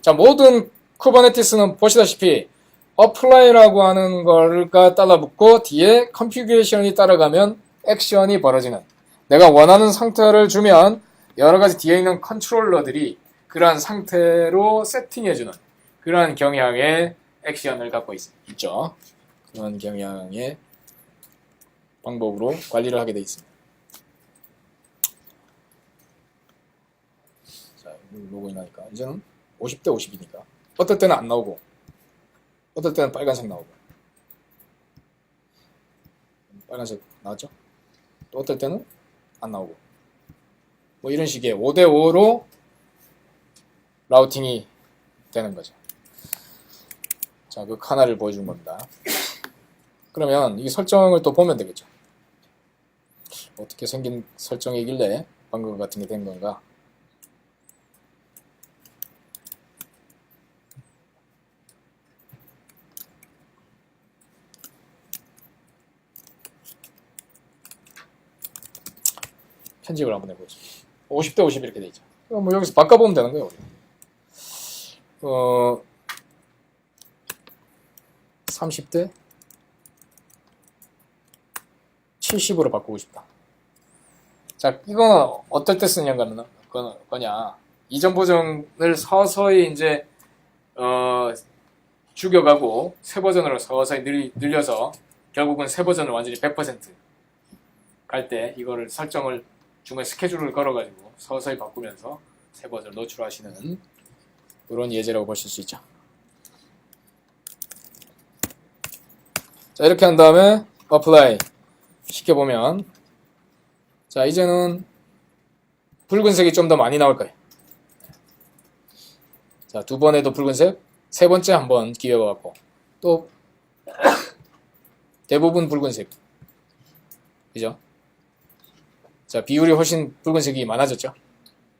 자, 모든 쿠버네티스는 보시다시피 apply라고 하는 거가 따라붙고 뒤에 configuration이 따라가면 액션이 벌어지는, 내가 원하는 상태를 주면 여러가지 뒤에 있는 컨트롤러들이 그러한 상태로 세팅해주는 그러한 경향의 액션을 갖고 있죠. 그런 경향의 방법으로 관리를 하게 되어 있습니다. 자, 로그인 하니까 이제는 50대 50이니까 어떨 때는 안 나오고 어떨 때는 빨간색 나오고, 빨간색 나왔죠? 또 어떨 때는 안 나오고, 이런 식의 5대 5로 라우팅이 되는 거죠. 자, 그 하나를 보여준 겁니다. 그러면 이 설정을 또 보면 되겠죠. 어떻게 생긴 설정이길래 방금 같은 게 된 건가? 편집을 한번 해보죠. 50대 50 이렇게 돼 있죠. 여기서 바꿔보면 되는 거예요, 우리. 30대 70으로 바꾸고 싶다. 자, 이건 어떨 때 쓰냐면 거냐. 이전 버전을 서서히 이제 죽여가고 새 버전으로 서서히 늘려서 결국은 새 버전을 완전히 100% 갈 때 이거를 설정을 중간에 스케줄을 걸어가지고 서서히 바꾸면서 새 버전을 노출하시는 그런 예제라고 보실 수 있죠. 자, 이렇게 한 다음에 apply 시켜보면, 자, 이제는 붉은색이 좀 더 많이 나올 거예요. 자, 두 번에도 붉은색, 세 번째 한번 기회가 왔고, 또 대부분 붉은색. 그죠? 자, 비율이 훨씬 붉은색이 많아졌죠?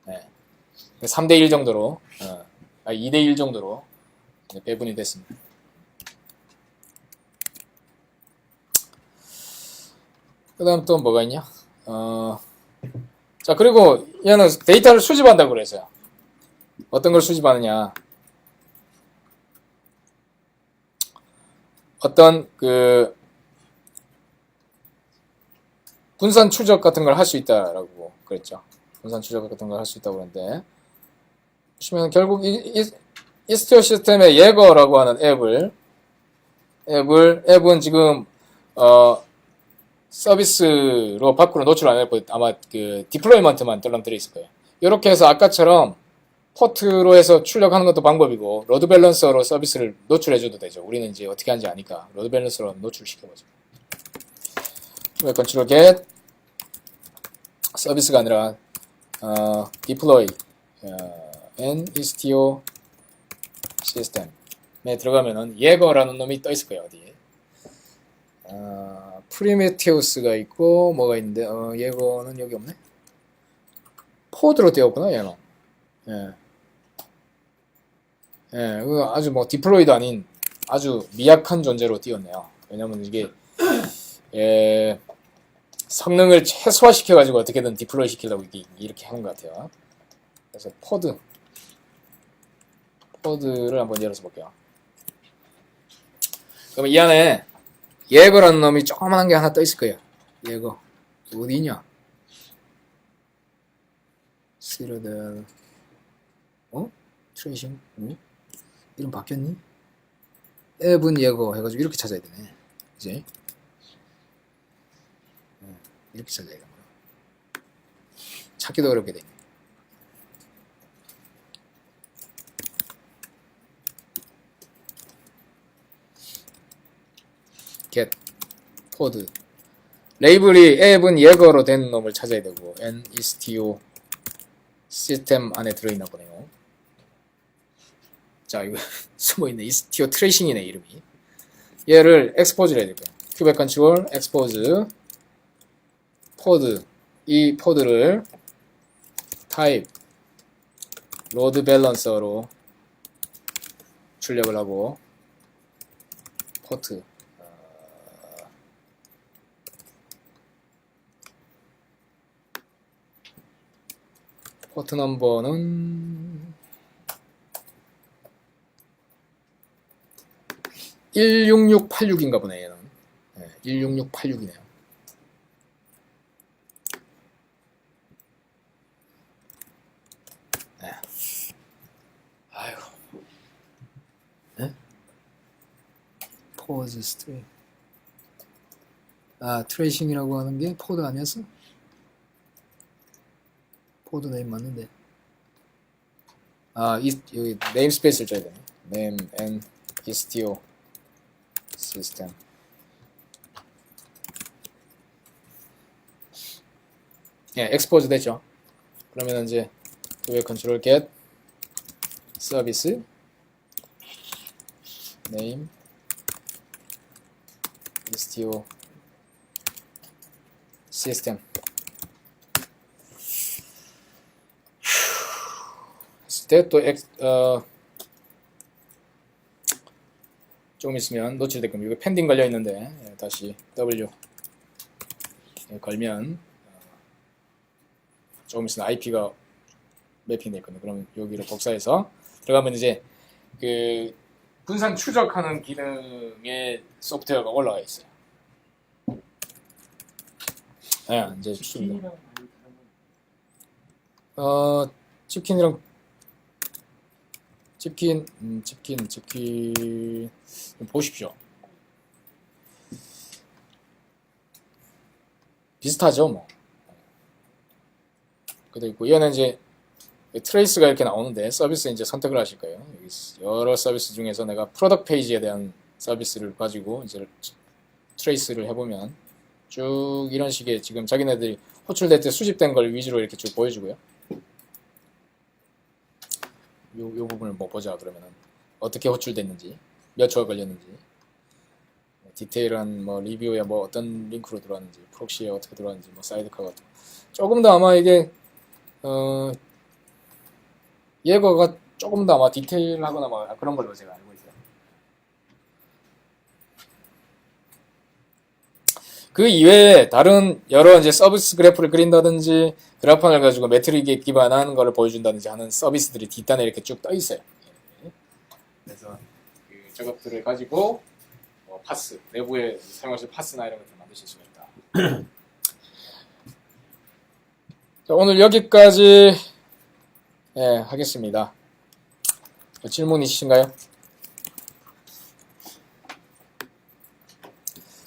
네. 3대1 정도로, 2대1 정도로 배분이 됐습니다. 그 다음 또 뭐가 있냐? 자, 그리고 얘는 데이터를 수집한다고 그랬어요. 어떤 걸 수집하느냐? 어떤 분산 추적 같은 걸 할 수 있다라고 그랬죠. 분산 추적 같은 걸 할 수 있다고 그랬는데, 보시면 결국 이스티어 시스템의 예거라고 하는 앱은 지금 서비스로 밖으로 노출 안 했고 아마 디플로이먼트만 떨렁 있을 거예요. 이렇게 해서 아까처럼 포트로 해서 출력하는 것도 방법이고, 로드 밸런서로 서비스를 노출해줘도 되죠. 우리는 이제 어떻게 하는지 아니까 로드 밸런서로 노출시켜보죠. 왜 컨트롤 get 서비스가 아니라 deploy and istio system에 들어가면은 예거라는 놈이 떠 있을 거예요. 어디에 프리메테우스가 있고 뭐가 있는데 예거는 여기 없네. 포드로 되었구나 얘는. 아주 뭐 디플로이도 아닌 아주 미약한 존재로 띄웠네요. 왜냐면 이게 성능을 최소화시켜 가지고 어떻게든 디플로이 시키려고 이렇게 하는 것 같아요. 그래서 포드를 한번 열어서 볼게요. 그럼 이 안에 예거라는 놈이 조그만한 게 하나 떠 있을 거예요. 예거 어디 있냐? 시로드 트레이싱 이름 바뀌었니? 앱은 예거 해가지고 이렇게 찾아야 되네. 이제 이렇게 찾아야 되나? 찾기도 어렵게 되네. get pod 레이블이 앱은 예거로 된 놈을 찾아야 되고 istio 시스템 안에 들어있나 보네요. 자, 이거 숨어있네. istio 트레이싱이네 이름이. 얘를 엑스포즈를 해야 될 거예요. 큐백 컨트롤 엑스포즈 pod 이 pod를 타입 로드 밸런서로 출력을 하고 포트 포트 넘버는 16686인가 보네 얘는. 16686이네요. 아유. 포즈 스트레이. 트레이싱이라고 하는 게 포드 아니었어? 포드 네임 맞는데. 여기 네임 스페이스를 줘야 되네. name and istio system. 엑스포즈 됐죠. 그러면 이제 왜 컨트롤 get 서비스 name istio system 했을 때 또 조금 있으면 노출될 겁니다. 이거 펜딩 걸려 있는데 다시 W 걸면 조금 있으면 IP가 매핑 될 겁니다. 그럼 여기를 복사해서 들어가면 이제 분산 추적하는 기능의 소프트웨어가 올라가 있어요. 이제 치킨이랑 많이 다른 치킨이랑 치킨 보십시오. 비슷하죠, 뭐. 그도 있고 얘는 이제 트레이스가 이렇게 나오는데 서비스 이제 선택을 하실 거예요. 여기 여러 서비스 중에서 내가 프로덕트 페이지에 대한 서비스를 가지고 이제 트레이스를 해보면 쭉 이런 식의 지금 자기네들이 호출될 때 수집된 걸 위주로 이렇게 쭉 보여주고요. 요 부분을 뭐 보자 그러면은 어떻게 호출됐는지, 몇 초가 걸렸는지, 디테일한 뭐 리뷰에 뭐 어떤 링크로 들어왔는지, 프록시에 어떻게 들어왔는지, 뭐 사이드카가 조금 더 아마 이게 예거가 조금 더 아마 디테일하거나 뭐 그런 걸로 제가 알고 있어요. 그 이외에 다른 여러 이제 서비스 그래프를 그린다든지 그래프를 가지고 매트릭에 기반한 거를 보여준다든지 하는 서비스들이 뒷단에 이렇게 쭉 떠 있어요. 그래서 그 작업들을 가지고 파스, 내부에 사용하실 파스나 이런 것들 만드실 수가 있다. 자, 오늘 여기까지 하겠습니다. 질문 있으신가요?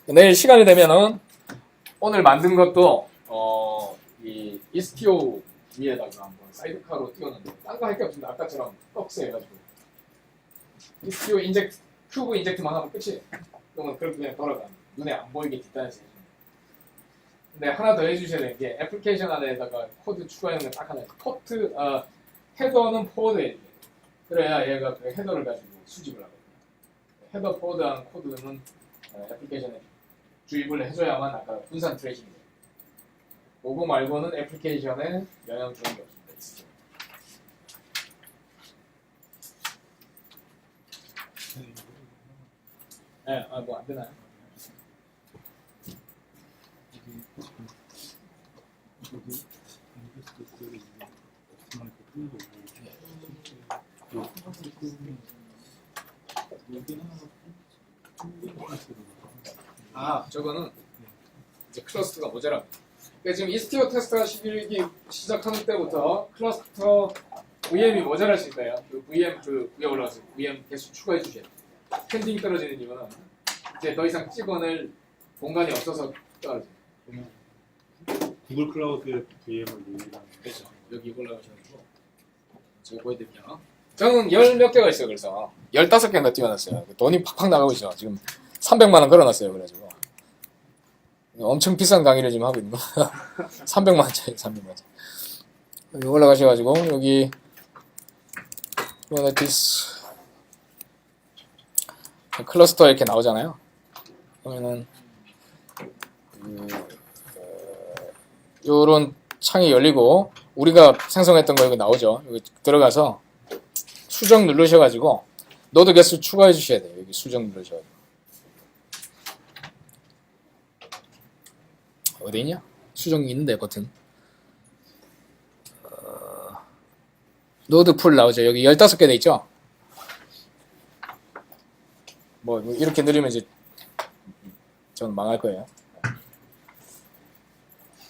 내일 시간이 되면은 오늘 만든 것도 이 이스티오 위에다가 한번 사이드카로 띄웠는데 딴 거 할 게 없습니다. 아까처럼 박스 해가지고 이스티오 인젝트 큐브 인젝트만 하면 끝이에요. 그러면 그렇게 그냥 돌아가 눈에 안 보이게 뒷단에서 해줍니다. 근데 하나 더 해주셔야 되는 게 애플리케이션 안에다가 코드 추가하는 게 딱 하나 포트 헤더는 포워드 해줘야 돼요. 그래야 얘가 그 헤더를 가지고 수집을 하거든요. 헤더 포워드한 코드는 애플리케이션에 주입을 해줘야만 아까 분산 트레이싱이 돼요. 그거 말고는 애플리케이션에 영향 주는 게 없습니다. 네, 뭐 안 되나요? 저거는 이제 클러스터가 모자랍니다. 그러니까 지금 이스티오 테스트 하시기 시작하는 때부터 클러스터 VM이 모자랄 수 있어요. 그 VM 그 위에 올라가서 VM 개수 추가해 주셔야 돼요. 펜딩이 떨어지는 이유는 이제 더 이상 찍어낼 공간이 없어서 떨어져요. 구글 클라우드 VM을 누르면 그렇죠. 여기 올라가셔가지고 제가 보여드릴게요. 저는 열 몇 개가 있어요. 그래서 15개나 띄워놨어요. 돈이 팍팍 나가고 있어. 지금 300만 원 걸어놨어요. 그래가지고 엄청 비싼 강의를 지금 하고 있는 거. 300만 원짜리, 300만 원짜리. 여기 올라가셔가지고 여기 Kubernetes 클러스터 이렇게 나오잖아요. 그러면은 요런 창이 열리고 우리가 생성했던 거 여기 나오죠. 여기 들어가서 수정 누르셔가지고 노드 개수 추가해 주셔야 돼요. 여기 수정 누르셔가지고 어디 있냐? 수정이 있는데 버튼 노드 풀 나오죠. 여기 15개 돼 있죠. 뭐 이렇게 누르면 이제 저는 망할 거예요.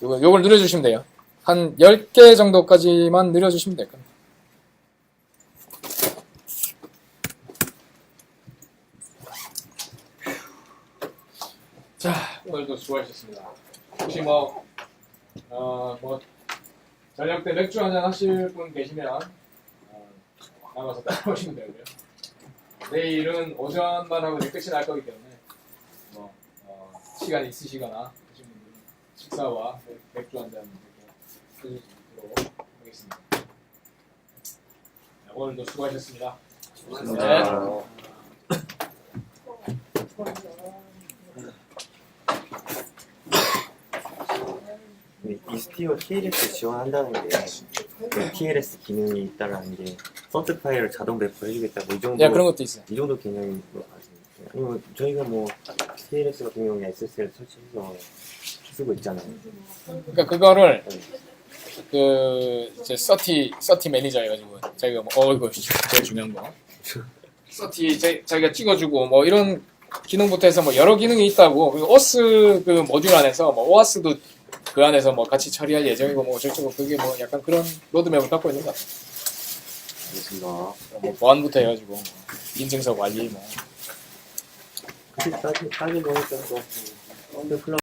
요걸 누려주시면 돼요. 한 10개 정도까지만 누려주시면 될 겁니다. 자, 오늘도 수고하셨습니다. 혹시 뭐 저녁 때 맥주 한잔 하실 분 계시면 나가서 따라오시면 되고요. 내일은 오전만 하고 이제 끝이 날 거기 때문에 시간이 있으시거나 하신 분들은 식사와 맥주 한잔 이렇게 해주실 수 있도록 하겠습니다. 네, 오늘도 수고하셨습니다. 수고하셨습니다. 이스티오 TLS 지원한다는 게 TLS 기능이 있다라는 게 펀트 파일을 자동 배포 해주겠다 뭐 이 정도 네, 그런 것도 있어요. 이 정도 개념인 것 같습니다. 아니면 저희가 뭐 TLS 같은 경우에 SSL 설치해서 쓰고 있잖아요. 그러니까 그거를 이제 서티 매니저 해가지고 자기가 뭐 이거 제일 중요한 거 서티 자기가 찍어주고 뭐 이런 기능부터 해서 뭐 여러 기능이 있다고. 그리고 OS 그 모듈 안에서 뭐 OAS도 그 안에서 뭐 같이 처리할 예정이고 뭐 어쩌고 그게 뭐 약간 그런 로드맵을 갖고 있는 것 같아요. 알겠습니다. 뭐 보안부터 해가지고 뭐 인증서 관리 뭐. 그렇게 따지고 보니까 또 클라우드